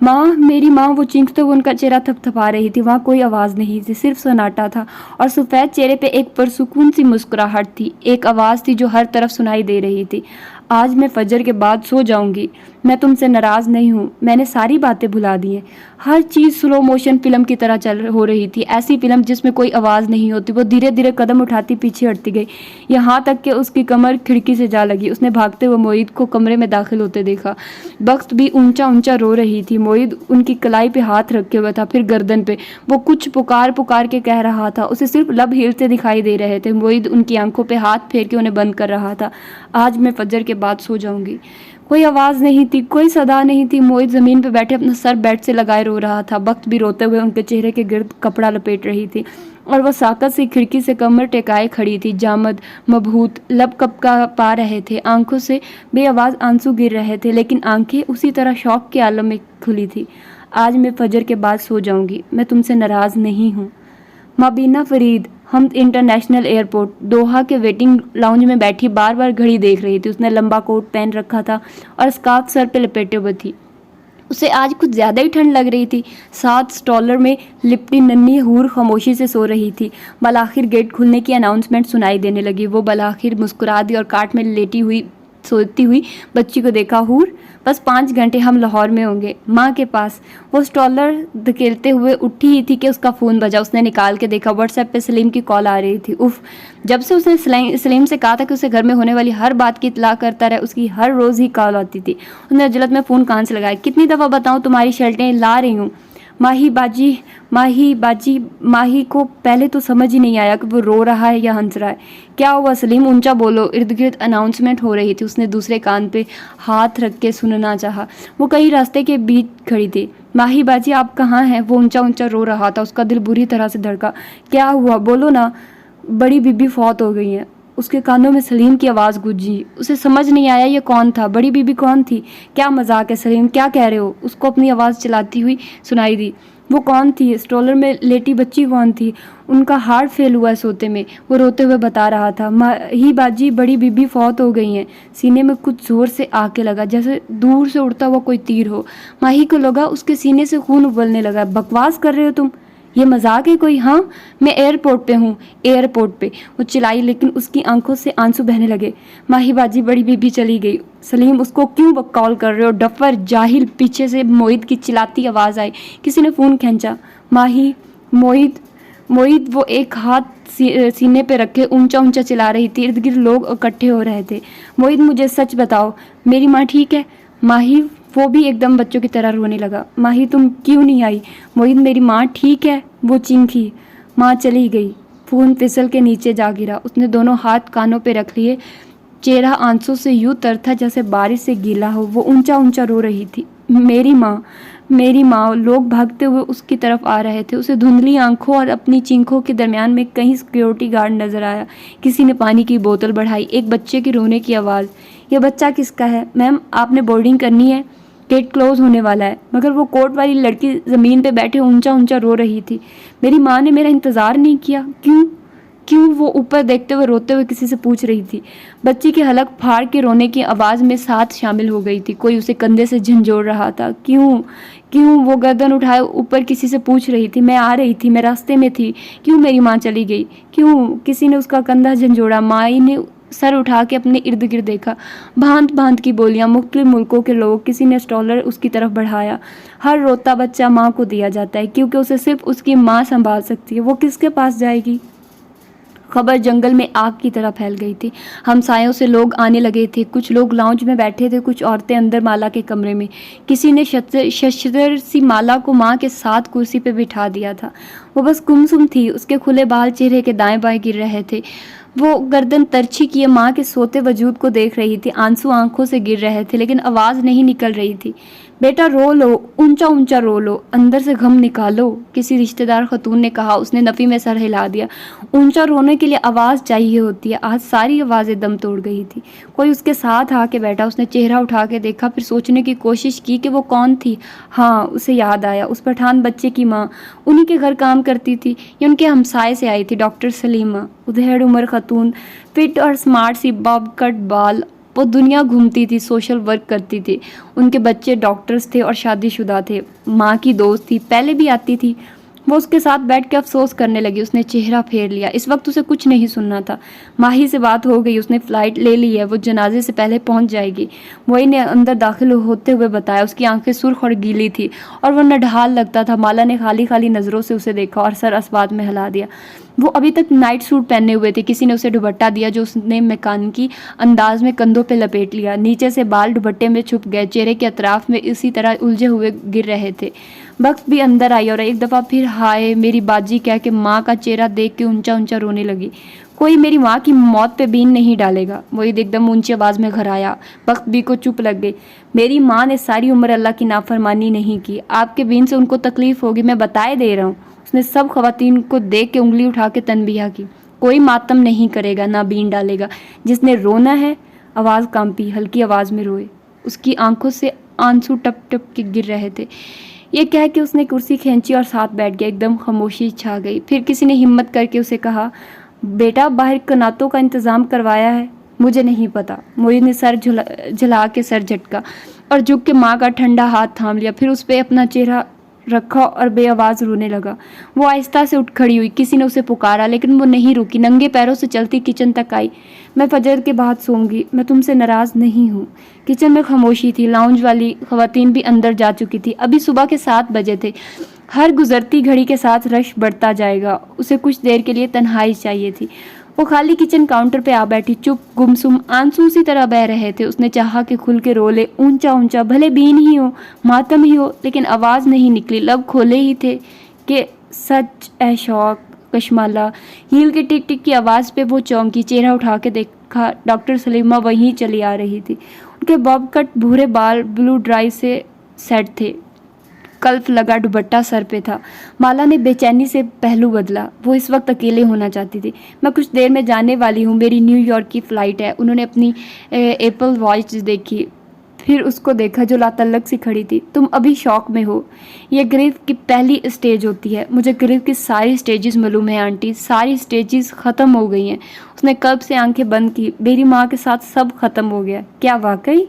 Speaker 1: ماں, میری ماں, وہ چینختے ہوئے ان کا چہرہ تھپ تھپا رہی تھی. وہاں کوئی آواز نہیں تھی, صرف سناٹا تھا, اور سفید چہرے پہ ایک پرسکون سی مسکراہٹ تھی. ایک آواز تھی جو ہر طرف سنائی دے رہی تھی. آج میں فجر کے بعد سو جاؤں گی. میں تم سے ناراض نہیں ہوں. میں نے ساری باتیں بھلا دی ہیں. ہر چیز سلو موشن فلم کی طرح ہو رہی تھی. ایسی فلم جس میں کوئی آواز نہیں ہوتی. وہ دھیرے دھیرے قدم اٹھاتی پیچھے ہٹتی گئی, یہاں تک کہ اس کی کمر کھڑکی سے جا لگی. اس نے بھاگتے ہوئے موہد کو کمرے میں داخل ہوتے دیکھا. بخت بھی اونچا اونچا رو رہی تھی. موہد ان کی کلائی پہ ہاتھ رکھے ہوا تھا, پھر گردن پہ. وہ کچھ پکار کے کہہ رہا تھا. اسے صرف لب ہلتے دکھائی دے رہے تھے. موہد ان کی آنکھوں پہ ہاتھ پھیر کے انہیں بند کر رہا تھا. آج میں فجر کے بعد سو جاؤں گی. کوئی آواز نہیں تھی, کوئی صدا نہیں تھی. موہد زمین پہ بیٹھے اپنا سر بیڈ سے لگائے رو رہا تھا. بخت بھی روتے ہوئے ان کے چہرے کے گرد کپڑا لپیٹ رہی تھی, اور وہ ساکت سی کھڑکی سے کمر ٹیکائے کھڑی تھی. جامد, مبہوت, لب کپکا پا رہے تھے. آنکھوں سے بے آواز آنسو گر رہے تھے, لیکن آنکھیں اسی طرح شوق کے عالم میں کھلی تھی. آج میں فجر کے بعد سو جاؤں گی. میں تم سے ناراض نہیں ہوں. مابینہ فرید حمد انٹرنیشنل ایئرپورٹ دوحہ کے ویٹنگ لاؤنج میں بیٹھی بار بار گھڑی دیکھ رہی تھی. اس نے لمبا کوٹ پہن رکھا تھا اور اسکارف سر پہ لپیٹے ہوئے تھی. اسے آج کچھ زیادہ ہی ٹھنڈ لگ رہی تھی. ساتھ اسٹالر میں لپٹی ننھی حور خاموشی سے سو رہی تھی. بالآخر گیٹ کھلنے کی اناؤنسمنٹ سنائی دینے لگی. وہ بالآخر مسکرا دی اور کاٹ میں لیٹی ہوئی سوتی ہوئی بچی کو دیکھا. حور, بس 5 گھنٹے ہم لاہور میں ہوں گے, ماں کے پاس. وہ اسٹالر دھکیلتے ہوئے اٹھی ہی تھی کہ اس کا فون بجا. اس نے نکال کے دیکھا. واٹس ایپ پہ سلیم کی کال آ رہی تھی. اف, جب سے اس نے سلیم سے کہا تھا کہ اسے گھر میں ہونے والی ہر بات کی اطلاع کرتا رہے, اس کی ہر روز ہی کال آتی تھی. اس نے عجلت میں فون کان سے لگایا. کتنی دفعہ بتاؤں تمہاری شرٹیں لا رہی ہوں. ماہی باجی. ماہی کو پہلے تو سمجھ ہی نہیں آیا کہ وہ رو رہا ہے یا ہنس رہا ہے. کیا ہوا سلیم, اونچا بولو. ارد گرد اناؤنسمنٹ ہو رہی تھی. اس نے دوسرے کان پہ ہاتھ رکھ کے سننا چاہا. وہ کہیں راستے کے بیچ کھڑی تھی. ماہی باجی آپ کہاں ہیں؟ وہ اونچا رو رہا تھا. اس کا دل بری طرح سے دھڑکا. کیا ہوا, بولو نا. بڑی بیبی فوت ہو گئی ہیں. اس کے کانوں میں سلیم کی آواز گونجی. اسے سمجھ نہیں آیا یہ کون تھا. بڑی بیبی کون تھی؟ کیا مذاق ہے سلیم, کیا کہہ رہے ہو؟ اس کو اپنی آواز چلاتی ہوئی سنائی دی. وہ کون تھی؟ اسٹرولر میں لیٹی بچی کون تھی؟ ان کا ہارٹ فیل ہوا ہے سوتے میں، وہ روتے ہوئے بتا رہا تھا۔ ماہی باجی بڑی بی بی فوت ہو گئی ہیں۔ سینے میں کچھ زور سے آ کے لگا، جیسے دور سے اڑتا ہوا کوئی تیر ہو۔ ماہی کو لگا اس کے سینے سے خون ابلنے لگا۔ بکواس کر رہے ہو تم؟ یہ مذاق ہے کوئی؟ ہاں میں ایئرپورٹ پہ ہوں، ایئرپورٹ پہ، وہ چلائی، لیکن اس کی آنکھوں سے آنسو بہنے لگے۔ ماہی باجی بڑی بی بی چلی گئی۔ سلیم اس کو کیوں بکال کر رہے ہو ڈفر جاہل؟ پیچھے سے موعد کی چلاتی آواز آئی۔ کسی نے فون کھینچا۔ ماہی، موعد وہ ایک ہاتھ سینے پہ رکھے اونچا اونچا چلا رہی تھی۔ ارد گرد لوگ اکٹھے ہو رہے تھے۔ موعد مجھے سچ بتاؤ، میری ماں ٹھیک ہے؟ ماہی وہ بھی ایک دم بچوں کی طرح رونے لگا۔ ماہی تم کیوں نہیں آئی؟ موعد میری ماں ٹھیک ہے، وہ چینخی۔ ماں چلی گئی۔ فون پھسل کے نیچے جا گرا۔ اس نے دونوں ہاتھ کانوں پہ رکھ لیے، چہرہ آنسوں سے یوں تر تھا جیسے بارش سے گیلا ہو۔ وہ اونچا اونچا رو رہی تھی، میری ماں، میری ماں۔ لوگ بھاگتے ہوئے اس کی طرف آ رہے تھے۔ اسے دھندلی آنکھوں اور اپنی چینخوں کے درمیان میں کہیں سیکیورٹی گارڈ نظر آیا۔ کسی نے پانی کی بوتل بڑھائی۔ ایک بچے کے رونے کی آواز۔ یہ بچہ کس کا ہے؟ میم آپ نے بورڈنگ کرنی ہے، گیٹ کلوز ہونے والا ہے۔ مگر وہ کوٹ والی لڑکی زمین پہ بیٹھے اونچا اونچا رو رہی تھی۔ میری ماں نے میرا انتظار نہیں کیا، کیوں؟ وہ اوپر دیکھتے ہوئے روتے ہوئے کسی سے پوچھ رہی تھی۔ بچی کی حلق پھاڑ کے رونے کی آواز میں ساتھ شامل ہو گئی تھی۔ کوئی اسے کندھے سے جھنجھوڑ رہا تھا۔ کیوں وہ گردن اٹھائے اوپر کسی سے پوچھ رہی تھی۔ میں آ رہی تھی، میں راستے میں تھی۔ کیوں میری ماں چلی گئی؟ کیوں؟ کسی نے اس کا کندھا جھنجھوڑا۔ مائی نے سر اٹھا کے اپنے ارد گرد دیکھا۔ بھانت بھانت کی بولیاں، مختلف ملکوں کے لوگ۔ کسی نے اسٹرولر اس کی طرف بڑھایا۔ ہر روتا بچہ ماں کو دیا جاتا ہے کیونکہ اسے صرف اس کی ماں سنبھال سکتی ہے۔ وہ کس کے پاس جائے گی؟ خبر جنگل میں آگ کی طرح پھیل گئی تھی۔ ہمسایوں سے لوگ آنے لگے تھے۔ کچھ لوگ لاؤنج میں بیٹھے تھے، کچھ عورتیں اندر مالا کے کمرے میں۔ کسی نے ششدر سی مالا کو ماں کے ساتھ کرسی پہ بٹھا دیا تھا۔ وہ بس گمسم تھی۔ اس کے کھلے بال چہرے کے دائیں بائیں گر رہے تھے۔ وہ گردن ترچھی کیے ماں کے سوتے وجود کو دیکھ رہی تھی۔ آنسو آنکھوں سے گر رہے تھے لیکن آواز نہیں نکل رہی تھی۔ بیٹا رو لو، اونچا اونچا رو لو، اندر سے غم نکالو، کسی رشتہ دار خاتون نے کہا۔ اس نے نفی میں سر ہلا دیا۔ اونچا رونے کے لیے آواز چاہیے ہوتی ہے۔ آج ساری آوازیں دم توڑ گئی تھی۔ کوئی اس کے ساتھ آ کے بیٹھا۔ اس نے چہرہ اٹھا کے دیکھا، پھر سوچنے کی کوشش کی کہ وہ کون تھی۔ ہاں اسے یاد آیا، اس پٹھان بچے کی ماں انہی کے گھر کام کرتی تھی۔ یہ ان کے ہمسائے سے آئی تھی، ڈاکٹر سلیمہ، ادھیڑ عمر خاتون، فٹ اور سمارٹ سی، باب کٹ بال۔ وہ دنیا گھومتی تھی، سوشل ورک کرتی تھی۔ ان کے بچے ڈاکٹرز تھے اور شادی شدہ تھے۔ ماں کی دوست تھی، پہلے بھی آتی تھی۔ وہ اس کے ساتھ بیٹھ کے افسوس کرنے لگی۔ اس نے چہرہ پھیر لیا۔ اس وقت اسے کچھ نہیں سننا تھا۔ ماہی سے بات ہو گئی، اس نے فلائٹ لے لی ہے، وہ جنازے سے پہلے پہنچ جائے گی۔ وہی نے اندر داخل ہوتے ہوئے بتایا۔ اس کی آنکھیں سرخ اور گیلی تھی اور وہ نڈھال لگتا تھا۔ مالا نے خالی خالی نظروں سے اسے دیکھا اور سر اسبات میں ہلا دیا۔ وہ ابھی تک نائٹ سوٹ پہنے ہوئے تھے۔ کسی نے اسے دوپٹہ دیا جو اس نے میکانکی انداز میں کندھوں پہ لپیٹ لیا۔ نیچے سے بال دوپٹے میں چھپ گئے، چہرے کے اطراف میں اسی طرح الجھے ہوئے گر رہے تھے۔ بخت بھی اندر آئی اور ایک دفعہ پھر ہائے میری باجی کہہ کے ماں کا چہرہ دیکھ کے اونچا اونچا رونے لگی۔ کوئی میری ماں کی موت پہ بین نہیں ڈالے گا، وہی ایک دم اونچی آواز میں گھر آیا۔ بخت بھی کو چپ لگ گئی۔ میری ماں نے ساری عمر اللہ کی نافرمانی نہیں کی، آپ کے بین سے ان کو تکلیف ہوگی، میں بتائے دے رہا ہوں۔ اس نے سب خواتین کو دیکھ کے انگلی اٹھا کے تنبیہ کی۔ کوئی ماتم نہیں کرے گا، نہ بین ڈالے گا، جس نے رونا ہے۔ آواز کانپی، ہلکی آواز میں روئے۔ اس کی آنکھوں سے آنسو ٹپ ٹپ کے گر رہے تھے۔ یہ کہہ کے اس نے کرسی کھینچی اور ساتھ بیٹھ گیا۔ ایک دم خاموشی چھا گئی۔ پھر کسی نے ہمت کر کے اسے کہا، بیٹا باہر کناتوں کا انتظام کروایا ہے؟ مجھے نہیں پتا۔ موعد نے سر جھلا کے سر جھٹکا اور جھک کے ماں کا ٹھنڈا ہاتھ تھام لیا، پھر اس پہ اپنا چہرہ رکھا اور بے آواز رونے لگا۔ وہ آہستہ سے اٹھ کھڑی ہوئی۔ کسی نے اسے پکارا لیکن وہ نہیں رکی، ننگے پیروں سے چلتی کچن تک آئی۔ میں فجر کے بعد سوؤں گی، میں تم سے ناراض نہیں ہوں۔ کچن میں خاموشی تھی۔ لاؤنج والی خواتین بھی اندر جا چکی تھی۔ ابھی صبح کے 7 بجے تھے۔ ہر گزرتی گھڑی کے ساتھ رش بڑھتا جائے گا۔ اسے کچھ دیر کے لیے تنہائی چاہیے تھی۔ وہ خالی کچن کاؤنٹر پہ آ بیٹھی، چپ گمسم، آنسو اسی طرح بہہ رہے تھے۔ اس نے چاہا کہ کھل کے رو لے، اونچا اونچا، بھلے بین ہی ہو، ماتم ہی ہو، لیکن آواز نہیں نکلی۔ لب کھولے ہی تھے کہ سچ اے شوق کشمالہ۔ ہیل کی ٹک ٹک کی آواز پہ وہ چونکی، چہرہ اٹھا کے دیکھا، ڈاکٹر سلیمہ وہیں چلی آ رہی تھی۔ ان کے باب کٹ بھورے بال بلو ڈرائی سے سیٹ تھے، کلف لگا دوپٹہ سر پہ تھا۔ مالا نے بے چینی سے پہلو بدلا۔ وہ اس وقت اکیلے ہونا چاہتی تھی۔ میں کچھ دیر میں جانے والی ہوں، میری نیو یارک کی فلائٹ ہے۔ انہوں نے اپنی ایپل واچ دیکھی، پھر اس کو دیکھا جو لاتعلق سی کھڑی تھی. تم ابھی شوق میں ہو. یہ گریف کی پہلی اسٹیج ہوتی ہے. مجھے گریف کی ساری اسٹیجز معلوم ہیں آنٹی, ساری اسٹیجز ختم ہو گئی ہیں. اس نے قلب سے آنکھیں بند کی. میری ماں کے ساتھ سب ختم ہو گیا. کیا واقعی؟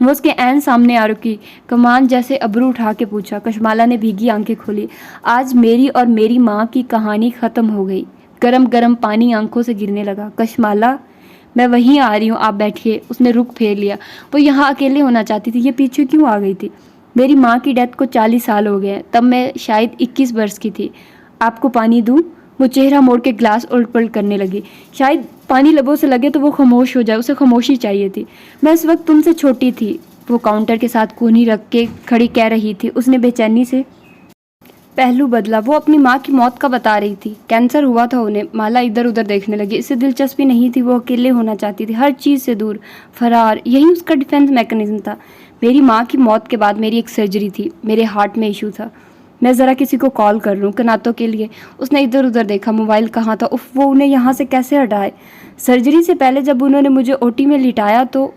Speaker 1: وہ اس کے عین سامنے آ رکی. کمان جیسے ابرو اٹھا کے پوچھا. کشمالہ نے بھیگی آنکھیں کھولی. آج میری اور میری ماں کی کہانی ختم ہو گئی. گرم گرم پانی آنکھوں سے گرنے لگا. کشمالہ میں وہیں آ رہی ہوں, آپ بیٹھیے. اس نے رخ پھیر لیا. وہ یہاں اکیلے ہونا چاہتی تھی, یہ پیچھے کیوں آ گئی تھی؟ میری ماں کی ڈیتھ کو 40 سال ہو گئے. تب میں شاید 21 برس کی تھی. آپ کو پانی دوں؟ وہ چہرہ موڑ کے گلاس الٹ پلٹ کرنے لگی. شاید پانی لبوں سے لگے تو وہ خاموش ہو جائے, اسے خاموشی چاہیے تھی. میں اس وقت تم سے چھوٹی تھی, وہ کاؤنٹر کے ساتھ کونی رکھ کے کھڑی کہہ رہی تھی. اس نے بے چینی سے پہلو بدلا. وہ اپنی ماں کی موت کا بتا رہی تھی. کینسر ہوا تھا انہیں. مالا ادھر ادھر دیکھنے لگی. اسے دلچسپی نہیں تھی, وہ اکیلے ہونا چاہتی تھی, ہر چیز سے دور, فرار. یہی اس کا ڈیفینس میکنزم تھا. میری ماں کی موت کے بعد میری ایک سرجری تھی. میرے ہارٹ میں ایشو تھا. میں ذرا کسی کو کال کر لوں کناتوں کے لیے. اس نے ادھر ادھر دیکھا. موبائل کہاں تھا؟ اف, وہ انہیں یہاں سے کیسے ہٹائے؟ سرجری سے پہلے جب انہوں نے مجھے اوٹی میں لٹایا تو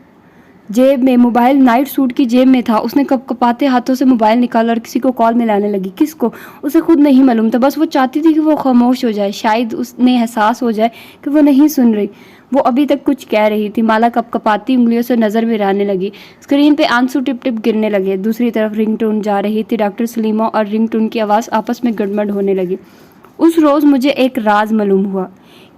Speaker 1: جیب میں موبائل نائٹ سوٹ کی جیب میں تھا. اس نے کپاتے ہاتھوں سے موبائل نکالا اور کسی کو کال ملانے لگی. کس کو؟ اسے خود نہیں معلوم تھا. بس وہ چاہتی تھی کہ وہ خاموش ہو جائے, شاید اس نے احساس ہو جائے کہ وہ نہیں سن رہی. وہ ابھی تک کچھ کہہ رہی تھی. مالا کپاتی انگلیوں سے نظر مرانے لگی. اسکرین پہ آنسو ٹپ ٹپ گرنے لگے. دوسری طرف رنگ ٹون جا رہی تھی. ڈاکٹر سلیمہ اور رنگ ٹون کی آواز آپس میں گڑبڑ ہونے لگی. اس روز مجھے ایک راز معلوم ہوا.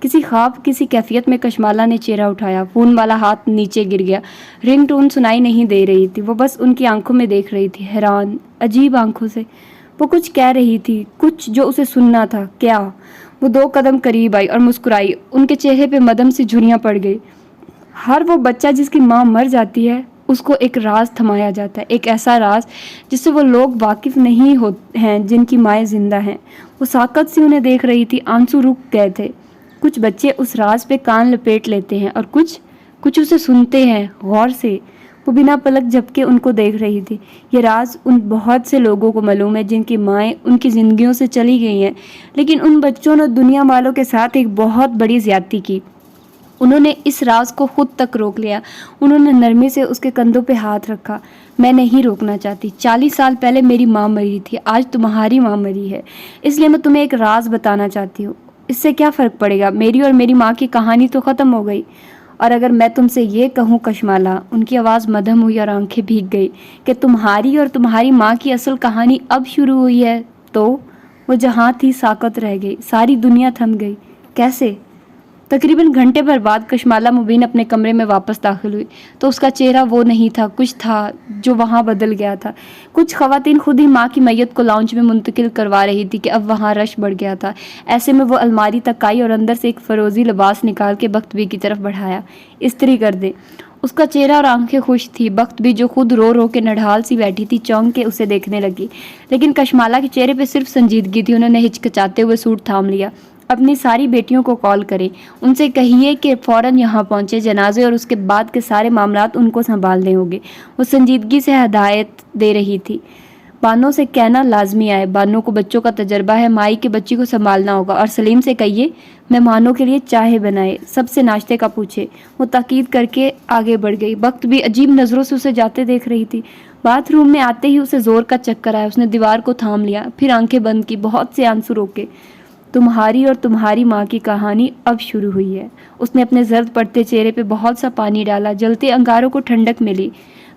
Speaker 1: کسی خواب کسی کیفیت میں کشمالہ نے چہرہ اٹھایا. فون والا ہاتھ نیچے گر گیا. رنگ ٹون سنائی نہیں دے رہی تھی. وہ بس ان کی آنکھوں میں دیکھ رہی تھی, حیران عجیب آنکھوں سے. وہ کچھ کہہ رہی تھی, کچھ جو اسے سننا تھا. کیا؟ وہ 2 قدم قریب آئی اور مسکرائی. ان کے چہرے پہ مدھم سی جھریاں پڑ گئی. ہر وہ بچہ جس کی ماں مر جاتی ہے اس کو ایک راز تھمایا جاتا ہے, ایک ایسا راز جس سے وہ لوگ واقف نہیں ہوتے ہیں جن کی مائیں زندہ ہیں. وہ ساکت سی انہیں دیکھ رہی تھی. آنسو رک گئے تھے. کچھ بچے اس راز پہ کان لپیٹ لیتے ہیں اور کچھ اسے سنتے ہیں غور سے. وہ بنا پلک جھپکے ان کو دیکھ رہی تھی. یہ راز ان بہت سے لوگوں کو معلوم ہے جن کی مائیں ان کی زندگیوں سے چلی گئی ہیں, لیکن ان بچوں نے دنیا والوں کے ساتھ ایک بہت بڑی زیادتی کی. انہوں نے اس راز کو خود تک روک لیا. انہوں نے نرمی سے اس کے کندھوں پہ ہاتھ رکھا. میں نہیں روکنا چاہتی. 40 سال پہلے میری ماں مری تھی, آج تمہاری ماں مری ہے, اس لیے میں تمہیں ایک راز بتانا چاہتی ہوں. اس سے کیا فرق پڑے گا؟ میری اور میری ماں کی کہانی تو ختم ہو گئی. اور اگر میں تم سے یہ کہوں کشمالہ, ان کی آواز مدھم ہوئی اور آنکھیں بھیگ گئی, کہ تمہاری اور تمہاری ماں کی اصل کہانی اب شروع ہوئی ہے, تو وہ جہاں تھی ساکت رہ گئی. ساری دنیا تھم گئی. کیسے؟ تقریباً گھنٹے بھر بعد کشمالہ مبین اپنے کمرے میں واپس داخل ہوئی تو اس کا چہرہ وہ نہیں تھا. کچھ تھا جو وہاں بدل گیا تھا. کچھ خواتین خود ہی ماں کی میت کو لاؤنج میں منتقل کروا رہی تھی کہ اب وہاں رش بڑھ گیا تھا. ایسے میں وہ الماری تک آئی اور اندر سے ایک فروزی لباس نکال کے بخت بی کی طرف بڑھایا. استری کر دے. اس کا چہرہ اور آنکھیں خوش تھی. بخت بھی جو خود رو رو کے نڈھال سی بیٹھی تھی چونک کے اسے دیکھنے لگی, لیکن کشمالہ کے چہرے پہ صرف سنجیدگی تھی. انہوں نے ہچکچاتے ہوئے سوٹ تھام لیا. اپنی ساری بیٹیوں کو کال کریں, ان سے کہیے کہ فوراً یہاں پہنچے. جنازے اور اس کے بعد کے سارے معاملات ان کو سنبھالنے ہوں گے. وہ سنجیدگی سے ہدایت دے رہی تھی. بانو سے کہنا لازمی آئے. بانو کو بچوں کا تجربہ ہے, مائی کے بچی کو سنبھالنا ہوگا. اور سلیم سے کہیے مہمانوں کے لیے چائے بنائے, سب سے ناشتے کا پوچھے. وہ تاکید کر کے آگے بڑھ گئی. وقت بھی عجیب نظروں سے اسے جاتے دیکھ رہی تھی. باتھ روم میں آتے ہی اسے زور کا چکر آیا. اس نے دیوار کو تھام لیا, پھر آنکھیں بند کی, بہت سے آنسو روکے. تمہاری اور تمہاری ماں کی کہانی اب شروع ہوئی ہے. اس نے اپنے زرد پڑتے چہرے پہ بہت سا پانی ڈالا. جلتے انگاروں کو ٹھنڈک ملی.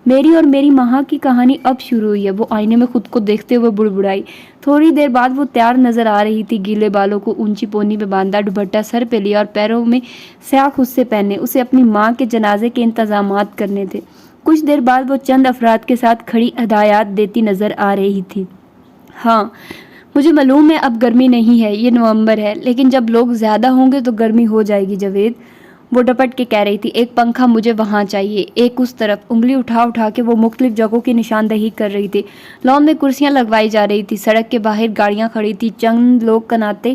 Speaker 1: میری اور میری ماں کی کہانی اب شروع ہوئی ہے. وہ آئینے میں خود کو دیکھتے ہوئے بڑبڑائی. تھوڑی دیر بعد وہ تیار نظر آ رہی تھی. گیلے بالوں کو اونچی پونی پہ باندھا, دوپٹہ سر پہ لیا اور پیروں میں سیاہ خصے پہنے. اسے اپنی ماں کے جنازے کے انتظامات کرنے تھے. کچھ دیر بعد وہ چند افراد کے ساتھ کھڑی ہدایات دیتی نظر آ رہی تھی. ہاں مجھے معلوم ہے اب گرمی نہیں ہے, یہ نومبر ہے, لیکن جب لوگ زیادہ ہوں گے تو گرمی ہو جائے گی جاوید. وہ ڈپٹ کے کہہ رہی تھی. ایک پنکھا مجھے وہاں چاہیے, ایک اس طرف. انگلی اٹھا کے وہ مختلف جگہوں کی نشاندہی کر رہی تھی. لان میں کرسیاں لگوائی جا رہی تھی. سڑک کے باہر گاڑیاں کھڑی تھی. چند لوگ کناتے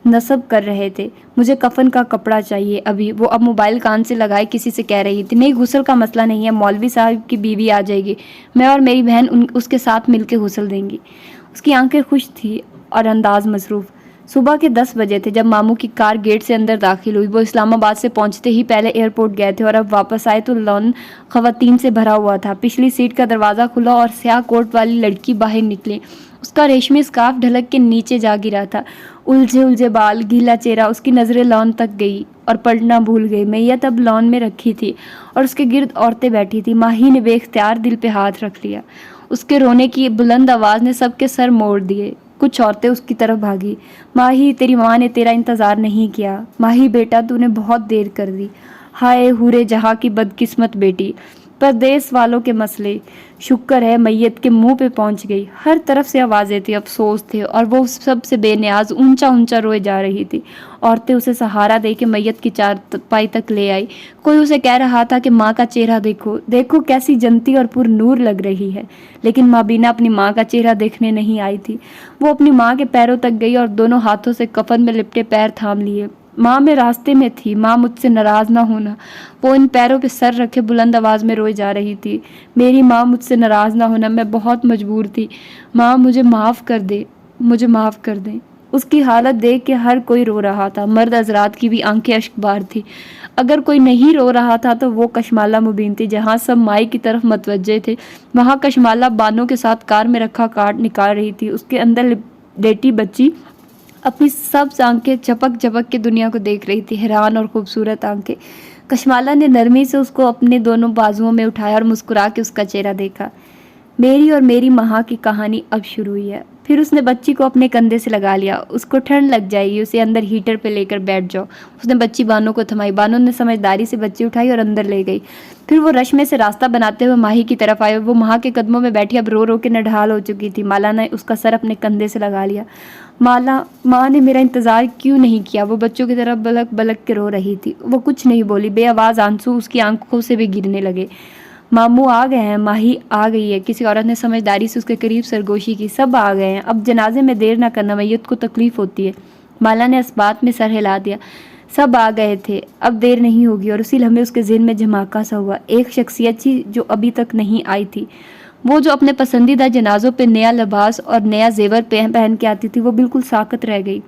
Speaker 1: نصب کر رہے تھے. مجھے کفن کا کپڑا چاہیے ابھی. وہ اب موبائل کان سے لگائے کسی سے کہہ رہی تھی. نہیں, غسل کا مسئلہ نہیں ہے, مولوی صاحب کی بیوی آ جائے گی, میں اور میری بہن اس کے ساتھ مل کے غسل دیں گی. اس کی آنکھیں خوش تھی اور انداز مصروف. صبح کے 10 بجے تھے جب ماموں کی کار گیٹ سے اندر داخل ہوئی۔ وہ اسلام آباد سے پہنچتے ہی پہلے ایئرپورٹ گئے تھے اور اب واپس آئے تو لان خواتین سے بھرا ہوا تھا۔ پچھلی سیٹ کا دروازہ کھلا اور سیاہ کوٹ والی لڑکی باہر نکلی۔ اس کا ریشمی اسکارف ڈھلک کے نیچے جا گرا تھا، الجھے بال، گیلا چہرہ۔ اس کی نظریں لان تک گئی اور پلٹنا بھول گئی۔ میت اب لان میں رکھی تھی اور اس کے گرد عورتیں بیٹھی تھی۔ ماہی نے بے اختیار دل پہ ہاتھ رکھ لیا۔ اس کے رونے کی بلند آواز نے سب کے سر موڑ دیے۔ کچھ عورتیں اس کی طرف بھاگی۔ ماہی، تیری ماں نے تیرا انتظار نہیں کیا۔ ماہی بیٹا، تو نے بہت دیر کر دی۔ ہائے حورے جہاں کی بدقسمت بیٹی۔ پردیس والوں کے مسئلے، شکر ہے میت کے منہ پہ پہنچ گئی۔ ہر طرف سے آوازیں تھی، افسوس تھے، اور وہ سب سے بے نیاز اونچا اونچا روئے جا رہی تھی۔ عورتیں اسے سہارا دے کے میت کی چارپائی تک لے آئی۔ کوئی اسے کہہ رہا تھا کہ ماں کا چہرہ دیکھو، دیکھو کیسی جنتی اور پر نور لگ رہی ہے، لیکن مابینہ اپنی ماں کا چہرہ دیکھنے نہیں آئی تھی۔ وہ اپنی ماں کے پیروں تک گئی اور دونوں ہاتھوں سے کفن میں لپٹے پیر تھام لیے۔ ماں میں راستے میں تھی، ماں مجھ سے ناراض نہ ہونا۔ وہ ان پیروں پہ سر رکھے بلند آواز میں روئے جا رہی تھی۔ میری ماں مجھ سے ناراض نہ ہونا، میں بہت مجبور تھی۔ ماں مجھے معاف کر دے، مجھے معاف کر دیں۔ اس کی حالت دیکھ کے ہر کوئی رو رہا تھا۔ مرد حضرات کی بھی آنکھیں اشک بار تھی۔ اگر کوئی نہیں رو رہا تھا تو وہ کشمالہ مبین تھی۔ جہاں سب مائی کی طرف متوجہ تھے وہاں کشمالہ بانوں کے ساتھ کار میں رکھا کارڈ نکال رہی تھی۔ اس کے اندر لیٹی بچی اپنی سبز آنکھیں جھپک جھپک کے دنیا کو دیکھ رہی تھی، حیران اور خوبصورت آنکھیں۔ کشمالہ نے نرمی سے اس کو اپنے دونوں بازوؤں میں اٹھایا اور مسکرا کے اس کا چہرہ دیکھا۔ میری اور میری ماں کی کہانی اب شروع ہوئی ہے۔ پھر اس نے بچی کو اپنے کندھے سے لگا لیا۔ اس کو ٹھنڈ لگ جائے گی، اسے اندر ہیٹر پہ لے کر بیٹھ جاؤ۔ اس نے بچی بانو کو تھمائی۔ بانو نے سمجھداری سے بچی اٹھائی اور اندر لے گئی۔ پھر وہ رش میں سے راستہ بناتے ہوئے ماہی کی طرف آئے۔ وہ ماں کے قدموں میں بیٹھی اب رو رو کے نڈھال ہو چکی تھی۔ مالا نے اس کا سر اپنے کندھے سے لگا لیا۔ ماں نے میرا انتظار کیوں نہیں کیا؟ وہ بچوں کی طرف بلک بلک کے رو رہی تھی۔ وہ کچھ نہیں بولی، بے آواز آنسو اس کی آنکھوں سے بھی گرنے لگے۔ ماموں آ گئے ہیں، ماہی آ گئی ہے، کسی عورت نے سمجھداری سے اس کے قریب سرگوشی کی۔ سب آ گئے ہیں، اب جنازے میں دیر نہ کرنا، میت کو تکلیف ہوتی ہے۔ مالا نے اس بات میں سر ہلا دیا۔ سب آ گئے تھے، اب دیر نہیں ہوگی۔ اور اسی لمحے اس کے ذہن میں جھماکا سا ہوا۔ ایک شخصیت تھی جو ابھی تک نہیں آئی تھی، وہ جو اپنے پسندیدہ جنازوں پہ نیا لباس اور نیا زیور پہن کے آتی تھی، وہ بالکل ساکت رہ گئی۔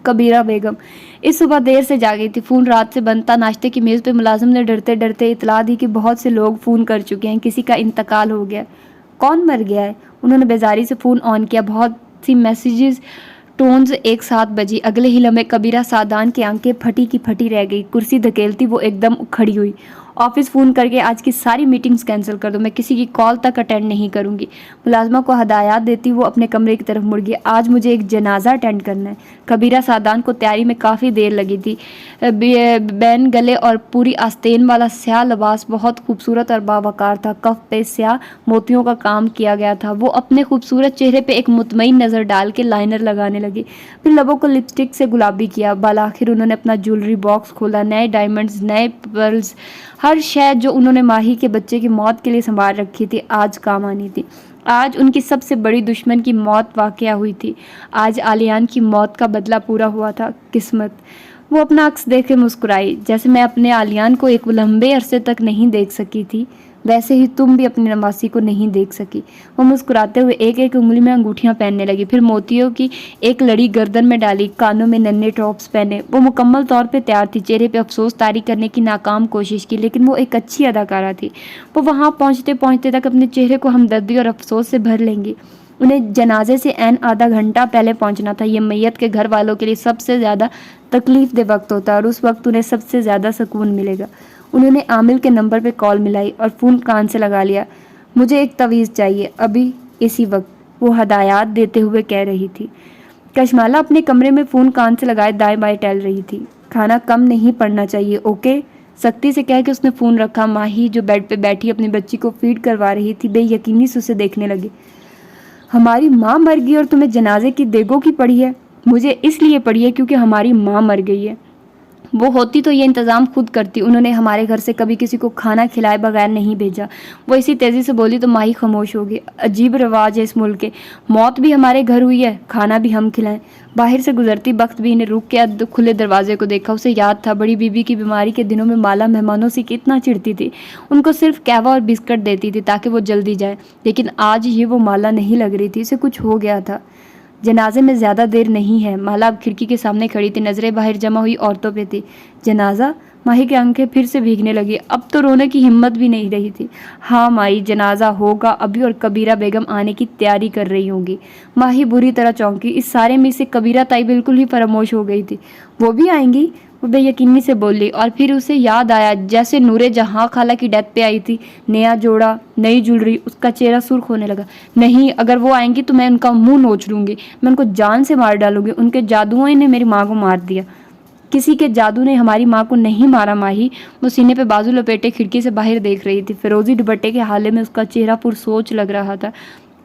Speaker 1: کبیرہ بیگم اس صبح دیر سے جاگی تھی۔ فون رات سے بند تھا۔ ناشتے کی میز پہ ملازم نے ڈرتے ڈرتے اطلاع دی کہ بہت سے لوگ فون کر چکے ہیں، کسی کا انتقال ہو گیا۔ کون مر گیا ہے؟ انہوں نے بیزاری سے فون آن کیا۔ بہت سی میسیجز ٹونز ایک ساتھ بجی۔ اگلے ہی لمحے کبیرہ سعدان کی آنکھیں پھٹی کی پھٹی رہ گئی۔ کرسی دھکیلتی وہ ایک دم کھڑی ہوئی۔ آفس فون کر کے آج کی ساری میٹنگز کینسل کر دو، میں کسی کی کال تک اٹینڈ نہیں کروں گی۔ ملازمہ کو ہدایات دیتی وہ اپنے کمرے کی طرف مڑ گئی۔ آج مجھے ایک جنازہ اٹینڈ کرنا ہے۔ کبیرہ سعدان کو تیاری میں کافی دیر لگی تھی۔ بین گلے اور پوری آستین والا سیاہ لباس بہت خوبصورت اور باوقار تھا۔ کف پہ سیاہ موتیوں کا کام کیا گیا تھا۔ وہ اپنے خوبصورت چہرے پہ ایک مطمئن نظر ڈال کے لائنر لگانے لگی، پھر لبوں کو لپسٹک سے گلابی کیا۔ بالآخر انہوں نے اپنا جولری باکس کھولا۔ نئے ڈائمنڈز، نئے پرلز، ہر شے جو انہوں نے ماہی کے بچے کی موت کے لیے سنبھال رکھی تھی آج کام آنی تھی۔ آج ان کی سب سے بڑی دشمن کی موت واقع ہوئی تھی۔ آج عالیان کی موت کا بدلہ پورا ہوا تھا۔ قسمت۔ وہ اپنا عکس دیکھ کے مسکرائی۔ جیسے میں اپنے عالیان کو ایک لمبے عرصے تک نہیں دیکھ سکی تھی، ویسے ہی تم بھی اپنی نواسی کو نہیں دیکھ سکی۔ وہ مسکراتے ہوئے ایک ایک انگلی میں انگوٹھیاں پہننے لگی، پھر موتیوں کی ایک لڑی گردن میں ڈالی، کانوں میں ننھے ٹاپس پہنے۔ وہ مکمل طور پہ تیار تھی۔ چہرے پہ افسوس طاری کرنے کی ناکام کوشش کی، لیکن وہ ایک اچھی اداکارہ تھی۔ وہ وہاں پہنچتے پہنچتے تک اپنے چہرے کو ہمدردی اور افسوس سے بھر لیں گی۔ انہیں جنازے سے عین آدھا گھنٹہ پہلے پہنچنا تھا۔ یہ میت کے گھر والوں کے لیے سب سے زیادہ تکلیف دہ وقت ہوتا ہے اور اس وقت انہیں سب سے زیادہ سکون ملے گا۔ انہوں نے عامل کے نمبر پہ کال ملائی اور فون کان سے لگا لیا۔ مجھے ایک تعویذ چاہیے، ابھی اسی وقت، وہ ہدایات دیتے ہوئے کہہ رہی تھی۔ کشمالہ اپنے کمرے میں فون کان سے لگائے دائیں بائیں ٹہل رہی تھی۔ کھانا کم نہیں پڑنا چاہیے، اوکے؟ سختی سے کہہ کے اس نے فون رکھا۔ ماہی جو بیڈ پہ بیٹھی اپنی بچی کو فیڈ کروا رہی تھی بے یقینی سے اسے دیکھنے لگی۔ ہماری ماں مر گئی اور تمہیں جنازے کی دیگوں کی پڑی ہے؟ مجھے اس لیے پڑی ہے کیونکہ ہماری ماں مر گئی ہے۔ وہ ہوتی تو یہ انتظام خود کرتی، انہوں نے ہمارے گھر سے کبھی کسی کو کھانا کھلائے بغیر نہیں بھیجا۔ وہ اسی تیزی سے بولی تو ماہی خاموش ہو گئی۔ عجیب رواج ہے اس ملک کے، موت بھی ہمارے گھر ہوئی ہے، کھانا بھی ہم کھلائیں۔ باہر سے گزرتی وقت بھی انہیں روک کے کھلے دروازے کو دیکھا۔ اسے یاد تھا بڑی بیوی کی بیماری کے دنوں میں مالا مہمانوں سے کتنا چڑھتی تھی، ان کو صرف قہوہ اور بسکٹ دیتی تھی تاکہ وہ جلدی جائے، لیکن آج یہ وہ مالا نہیں لگ رہی تھی، اسے کچھ ہو گیا تھا۔ جنازے میں زیادہ دیر نہیں ہے۔ مالا اب کھڑکی کے سامنے کھڑی تھی، نظریں باہر جمع ہوئی عورتوں پہ تھی۔ جنازہ؟ ماہی کی آنکھیں پھر سے بھیگنے لگی، اب تو رونے کی ہمت بھی نہیں رہی تھی۔ ہاں مائی، جنازہ ہوگا ابھی، اور کبیرہ بیگم آنے کی تیاری کر رہی ہوں گی۔ ماہی بری طرح چونکی، اس سارے میں سے کبیرہ تائی بالکل ہی فراموش ہو گئی تھی۔ وہ بھی آئیں گی؟ وہ بے یقینی سے بولی، اور پھر اسے یاد آیا جیسے نور جہاں خالہ کی ڈیتھ پہ آئی تھی، نیا جوڑا، نئی جولری۔ اس کا چہرہ سرخ ہونے لگا۔ نہیں، اگر وہ آئیں گی تو میں ان کا منہ نوچ لوں گی، میں ان کو جان سے مار ڈالوں گی۔ ان کے جادوؤں نے میری ماں کو مار دیا۔ کسی کے جادو نے ہماری ماں کو نہیں مارا ماہی۔ وہ سینے پہ بازو لپیٹے کھڑکی سے باہر دیکھ رہی تھی۔ فیروزی دوپٹے کے حالے میں اس کا چہرہ پرسوچ لگ رہا تھا۔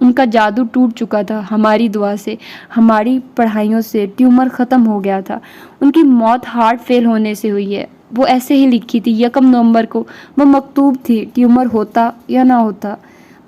Speaker 1: ان کا جادو ٹوٹ چکا تھا، ہماری دعا سے، ہماری پڑھائیوں سے۔ ٹیومر ختم ہو گیا تھا۔ ان کی موت ہارٹ فیل ہونے سے ہوئی ہے۔ وہ ایسے ہی لکھی تھی 1 نومبر کو، وہ مکتوب تھی، ٹیومر ہوتا یا نہ ہوتا۔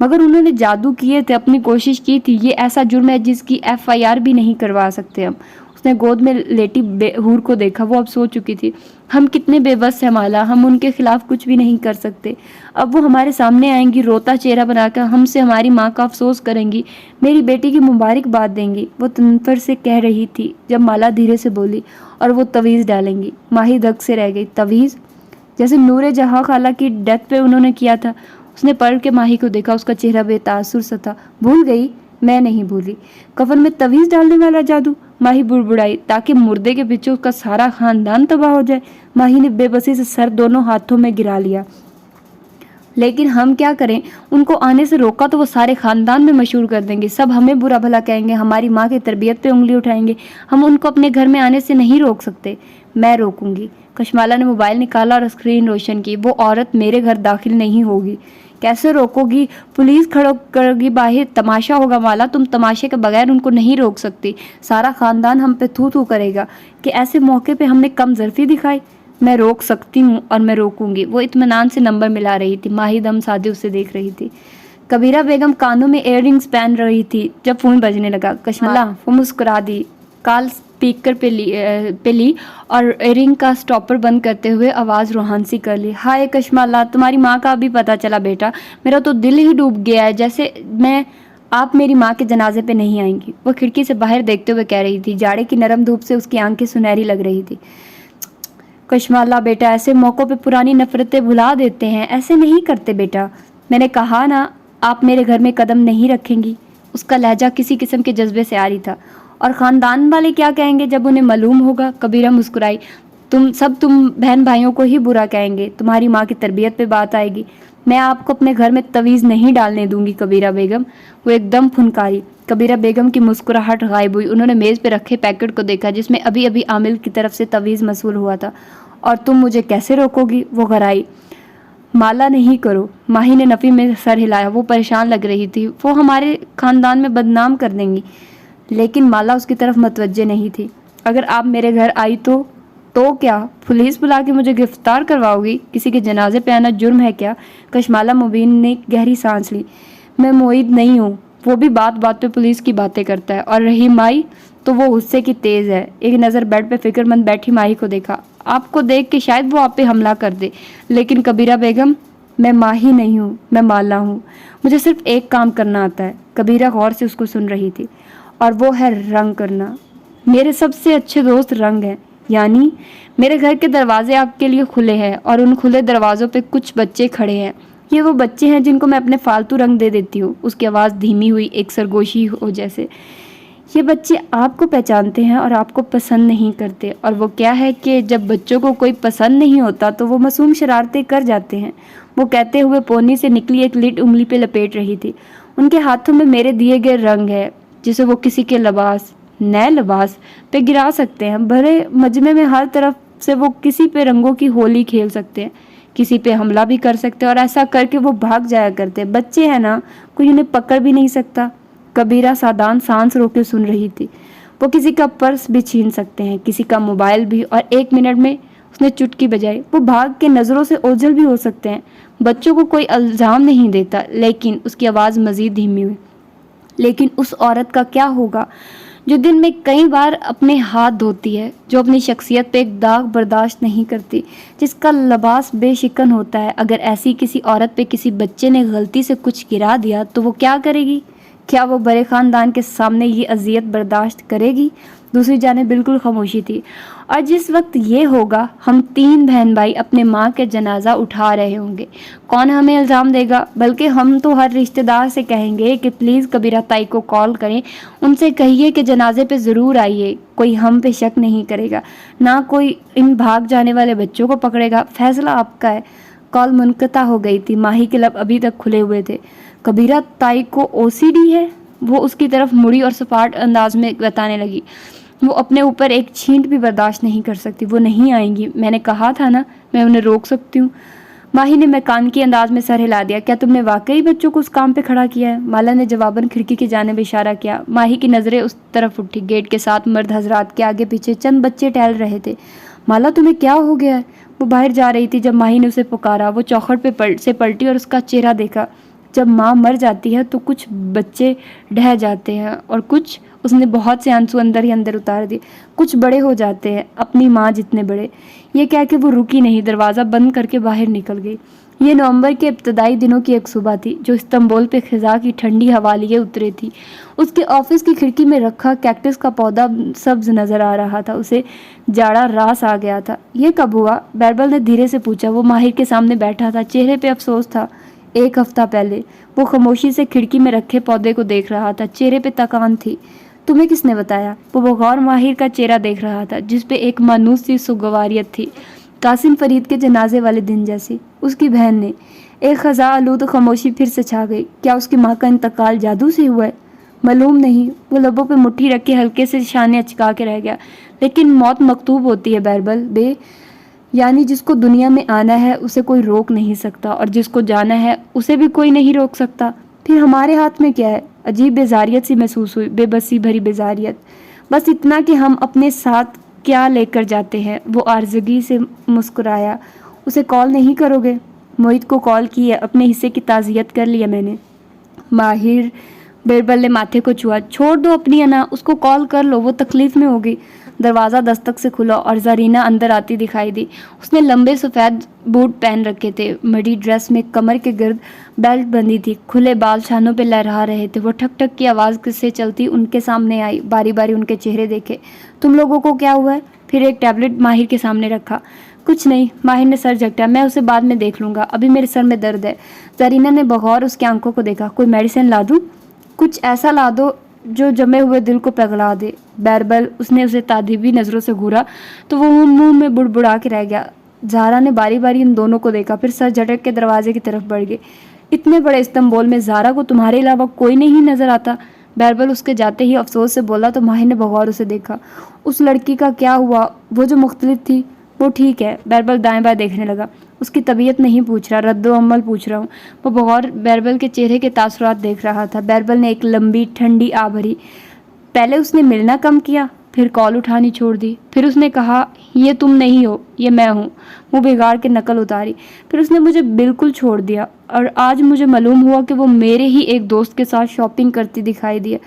Speaker 1: مگر انہوں نے جادو کیے تھے، اپنی کوشش کی تھی۔ یہ ایسا جرم ہے جس کی FIR بھی نہیں کروا سکتے ہم۔ اس نے گود میں لیٹی حور کو دیکھا، وہ اب سو چکی تھی۔ ہم کتنے بے بس ہیں مالا، ہم ان کے خلاف کچھ بھی نہیں کر سکتے۔ اب وہ ہمارے سامنے آئیں گی، روتا چہرہ بنا کر ہم سے ہماری ماں کا افسوس کریں گی، میری بیٹی کی مبارکباد دیں گی، وہ تنفر سے کہہ رہی تھی جب مالا دھیرے سے بولی، اور وہ تعویذ ڈالیں گی۔ ماہی دھک سے رہ گئی۔ تعویذ؟ جیسے نور جہاں خالہ کی ڈیتھ پہ انہوں نے کیا تھا۔ اس نے پلٹ کے ماہی کو دیکھا، اس کا چہرہ بے تاثر سا تھا۔ بھول گئی؟ میں نہیں بھولی۔ کفن میں تعویذ ڈالنے والا جادو؟ ماہی بڑبڑائی، تاکہ مردے کے پیچھے اس کا سارا خاندان تباہ ہو جائے۔ ماہی نے بے بسی سے سر دونوں ہاتھوں میں گرا لیا۔ لیکن ہم کیا کریں؟ ان کو آنے سے روکا تو وہ سارے خاندان میں مشہور کر دیں گے، سب ہمیں برا بھلا کہیں گے، ہماری ماں کی تربیت پہ انگلی اٹھائیں گے۔ ہم ان کو اپنے گھر میں آنے سے نہیں روک سکتے۔ میں روکوں گی۔ کشمالہ نے موبائل نکالا اور اسکرین روشن کی۔ وہ عورت میرے گھر داخل نہیں ہوگی۔ کیسے روکو گی؟ پولیس کھڑو کر گی باہر، تماشا ہوگا مالا، تم تماشے کے بغیر ان کو نہیں روک سکتی۔ سارا خاندان ہم پہ تھو تھو کرے گا کہ ایسے موقع پہ ہم نے کم ظرفی دکھائی۔ میں روک سکتی ہوں اور میں روکوں گی۔ وہ اطمینان سے نمبر ملا رہی تھی۔ ماہی دم سادے اسے دیکھ رہی تھی۔ کبیرہ بیگم کانوں میں ایئر رنگز پہن رہی تھی جب فون بجنے لگا۔ کشمالہ، وہ مسکرا دی، کال اسپیکر پہ لی اور ایئر رنگ کا اسٹاپر بند کرتے ہوئے آواز روحان سی کر لی۔ ہائے کشمالہ، تمہاری ماں کا ابھی پتہ چلا بیٹا، میرا تو دل ہی ڈوب گیا ہے، جیسے آپ میری ماں کے جنازے پہ نہیں آئیں گی۔ وہ کھڑکی سے باہر دیکھتے ہوئے کہہ رہی تھی۔ جاڑے کی نرم دھوپ سے اس کی آنکھیں سنہری لگ رہی تھی۔ کشمالہ بیٹا، ایسے موقعوں پہ پرانی نفرتیں بھلا دیتے ہیں، ایسے نہیں کرتے بیٹا۔ میں نے کہا نا، آپ میرے گھر میں قدم نہیں رکھیں گی۔ اس کا لہجہ کسی قسم کے جذبے سے عاری تھا۔ اور خاندان والے کیا کہیں گے جب انہیں معلوم ہوگا؟ کبیرہ مسکرائی۔ تم بہن بھائیوں کو ہی برا کہیں گے، تمہاری ماں کی تربیت پہ بات آئے گی۔ میں آپ کو اپنے گھر میں تعویذ نہیں ڈالنے دوں گی کبیرہ بیگم۔ وہ ایک دم پھنکاری۔ کبیرہ بیگم کی مسکراہٹ غائب ہوئی۔ انہوں نے میز پہ رکھے پیکٹ کو دیکھا جس میں ابھی ابھی عامل کی طرف سے تعویذ موصول ہوا تھا۔ اور تم مجھے کیسے روکو گی؟ وہ غرائی۔ مالا نہیں کرو۔ ماہی نے نفی میں سر ہلایا۔ وہ پریشان لگ رہی تھی۔ وہ ہمارے خاندان میں بدنام کر دیں گی۔ لیکن مالا اس کی طرف متوجہ نہیں تھی۔ اگر آپ میرے گھر آئی تو کیا پولیس بلا کے مجھے گرفتار کرواؤ گی؟ کسی کے جنازے پہ آنا جرم ہے کیا؟ کشمالہ مبین نے گہری سانس لی۔ میں معید نہیں ہوں۔ وہ بھی بات بات پہ پولیس کی باتیں کرتا ہے۔ اور رہی مائی تو وہ غصے کی تیز ہے۔ ایک نظر بیڈ پہ فکر مند بیٹھی ماہی کو دیکھا۔ آپ کو دیکھ کے شاید وہ آپ پہ حملہ کر دے، لیکن کبیرہ بیگم، میں ماہی نہیں ہوں، میں مالا ہوں۔ مجھے صرف ایک کام کرنا آتا ہے۔ کبیرہ غور سے اس کو سن رہی تھی۔ اور وہ ہے رنگ کرنا۔ میرے سب سے اچھے دوست رنگ ہیں۔ یعنی میرے گھر کے دروازے آپ کے لیے کھلے ہیں، اور ان کھلے دروازوں پہ کچھ بچے کھڑے ہیں۔ یہ وہ بچے ہیں جن کو میں اپنے فالتو رنگ دے دیتی ہوں۔ اس کی آواز دھیمی ہوئی، ایک سرگوشی ہو جیسے۔ یہ بچے آپ کو پہچانتے ہیں اور آپ کو پسند نہیں کرتے، اور وہ کیا ہے کہ جب بچوں کو کوئی پسند نہیں ہوتا تو وہ معصوم شرارتیں کر جاتے ہیں۔ وہ کہتے ہوئے پونی سے نکلی ایک لٹ انگلی پہ لپیٹ رہی تھی۔ ان کے ہاتھوں میں میرے دیے گئے رنگ ہے جسے وہ کسی کے لباس، نئے لباس پہ گرا سکتے ہیں۔ بڑے مجمع میں ہر طرف سے وہ کسی پہ رنگوں کی ہولی کھیل سکتے ہیں، کسی پہ حملہ بھی کر سکتے ہیں، اور ایسا کر کے وہ بھاگ جایا کرتے ہیں۔ بچے ہیں نا، کوئی انہیں پکڑ بھی نہیں سکتا۔ کبیرہ سادان سانس رو کے سن رہی تھی۔ وہ کسی کا پرس بھی چھین سکتے ہیں، کسی کا موبائل بھی، اور 1 منٹ میں اس نے چٹکی بجائی وہ بھاگ کے نظروں سے اوجھل بھی ہو سکتے ہیں۔ بچوں کو کوئی الزام نہیں دیتا۔ لیکن اس کی آواز مزید دھیمی ہوئی۔ لیکن اس عورت کا کیا ہوگا جو دن میں کئی بار اپنے ہاتھ دھوتی ہے، جو اپنی شخصیت پہ ایک داغ برداشت نہیں کرتی، جس کا لباس بے شکن ہوتا ہے؟ اگر ایسی کسی عورت پہ کسی بچے نے غلطی سے کچھ گرا دیا تو وہ کیا کرے گی؟ کیا وہ بڑے خاندان کے سامنے یہ اذیت برداشت کرے گی؟ دوسری جانب بالکل خاموشی تھی۔ اور جس وقت یہ ہوگا ہم 3 بہن بھائی اپنے ماں کے جنازہ اٹھا رہے ہوں گے، کون ہمیں الزام دے گا؟ بلکہ ہم تو ہر رشتہ دار سے کہیں گے کہ پلیز کبیرہ تائی کو کال کریں، ان سے کہیے کہ جنازے پہ ضرور آئیے، کوئی ہم پہ شک نہیں کرے گا، نہ کوئی ان بھاگ جانے والے بچوں کو پکڑے گا، فیصلہ آپ کا ہے۔ کال منقطع ہو گئی تھی، ماہی کے لب ابھی تک کھلے ہوئے تھے۔ کبیرہ تائی کو OCD ہے؟ وہ اس کی طرف مڑی اور سپاٹ انداز میں بتانے لگی، وہ اپنے اوپر ایک چھینٹ بھی برداشت نہیں کر سکتی۔ وہ نہیں آئیں گی، میں نے کہا تھا نا، میں انہیں روک سکتی ہوں۔ ماہی نے مکانکی انداز میں سر ہلا دیا۔ کیا تم نے واقعی بچوں کو اس کام پہ کھڑا کیا ہے؟ مالا نے جواباً کھڑکی کی جانب اشارہ کیا۔ ماہی کی نظریں اس طرف اٹھی۔ گیٹ کے ساتھ مرد حضرات کے آگے پیچھے چند بچے ٹہل رہے تھے۔ مالا تمہیں کیا ہو گیا ہے؟ وہ باہر جا رہی تھی جب ماہی نے اسے پکارا۔ وہ چوکھٹ پہ سے پلٹی اور اس کا چہرہ دیکھا۔ جب ماں مر جاتی ہے تو کچھ بچے ڈہ جاتے ہیں اور کچھ، اس نے بہت سے آنسو اندر ہی اندر اتار دیے، کچھ بڑے ہو جاتے ہیں، اپنی ماں جتنے بڑے۔ یہ کہہ کے وہ رکی نہیں، دروازہ بند کر کے باہر نکل گئی۔ یہ نومبر کے ابتدائی دنوں کی ایک صبح تھی جو استنبول پہ خزاں کی ٹھنڈی ہوا لیے اترے تھی۔ اس کے آفس کی کھڑکی میں رکھا کیکٹس کا پودا سبز نظر آ رہا تھا، اسے جاڑا راس آ گیا تھا۔ یہ کب ہوا؟ بیربل نے دھیرے سے پوچھا۔ وہ ماہر کے سامنے بیٹھا تھا، چہرے پہ افسوس تھا۔ 1 ہفتہ پہلے۔ وہ خاموشی سے کھڑکی میں رکھے پودے کو دیکھ رہا تھا، چہرے پہ تکان تھی۔ تمہیں کس نے بتایا؟ وہ بغور ماہر کا چہرہ دیکھ رہا تھا جس پہ ایک مانوس سی سوگواریت تھی، قاسم فرید کے جنازے والے دن جیسی۔ اس کی بہن نے۔ ایک خزاں آلود خاموشی پھر سے چھا گئی۔ کیا اس کی ماں کا انتقال جادو سے ہوا ہے؟ معلوم نہیں۔ وہ لبوں پہ مٹھی رکھ کے ہلکے سے شانے اچکا کے رہ گیا۔ لیکن موت مکتوب ہوتی ہے بیربل بے، یعنی جس کو دنیا میں آنا ہے اسے کوئی روک نہیں سکتا، اور جس کو جانا ہے اسے بھی کوئی نہیں روک سکتا۔ پھر ہمارے ہاتھ میں کیا ہے؟ عجیب بیزاریت سی محسوس ہوئی، بے بسی بھری بیزاریت۔ بس اتنا کہ ہم اپنے ساتھ کیا لے کر جاتے ہیں۔ وہ عارضگی سے مسکرایا۔ اسے کال نہیں کرو گے؟ موہت کو کال کی ہے، اپنے حصے کی تعزیت کر لیا میں نے۔ ماہر، بیربل نے ماتھے کو چھوا۔ چھوڑ دو اپنی انا، اس کو کال کر لو، وہ تکلیف میں ہوگی۔ دروازہ دستک سے کھلا اور زرینہ اندر آتی دکھائی دی۔ اس نے لمبے سفید بوٹ پہن رکھے تھے، مڈی ڈریس میں کمر کے گرد بیلٹ بندھی تھی، کھلے بال شانوں پہ لہرا رہے تھے۔ وہ ٹھک ٹھک کی آواز سے چلتی ان کے سامنے آئی، باری باری ان کے چہرے دیکھے۔ تم لوگوں کو کیا ہوا ہے؟ پھر ایک ٹیبلٹ ماہر کے سامنے رکھا۔ کچھ نہیں، ماہر نے سر جھٹکا، میں اسے بعد میں دیکھ لوں گا، ابھی میرے سر میں درد ہے۔ زرینہ نے بغور اس کی آنکھوں کو دیکھا۔ کوئی میڈیسن لا دوں؟ کچھ ایسا لا دو جو جمے ہوئے دل کو پگھلا دے۔ بیربل، اس نے اسے تادیبی نظروں سے گھورا تو وہ منہ میں بڑبڑا کے رہ گیا۔ زہرا نے باری باری ان دونوں کو دیکھا، پھر سر جھٹک کے دروازے کی طرف بڑھ گئی۔ اتنے بڑے استنبول میں زہرا کو تمہارے علاوہ کوئی نہیں نظر آتا؟ بیربل اس کے جاتے ہی افسوس سے بولا تو ماہر نے بغور اسے دیکھا۔ اس لڑکی کا کیا ہوا؟ وہ جو مختلف تھی؟ وہ ٹھیک ہے۔ بیربل دائیں بائیں دیکھنے لگا۔ اس کی طبیعت نہیں پوچھ رہا، رد و عمل پوچھ رہا ہوں۔ وہ بغور بیربل کے چہرے کے تاثرات دیکھ رہا تھا۔ بیربل نے ایک لمبی ٹھنڈی آہ بھری۔ پہلے اس نے ملنا کم کیا، پھر کال اٹھانی چھوڑ دی، پھر اس نے کہا یہ تم نہیں ہو، یہ میں ہوں، وہ بگاڑ کے نقل اتاری، پھر اس نے مجھے بالکل چھوڑ دیا، اور آج مجھے معلوم ہوا کہ وہ میرے ہی ایک دوست کے ساتھ شاپنگ کرتی دکھائی دی ہے۔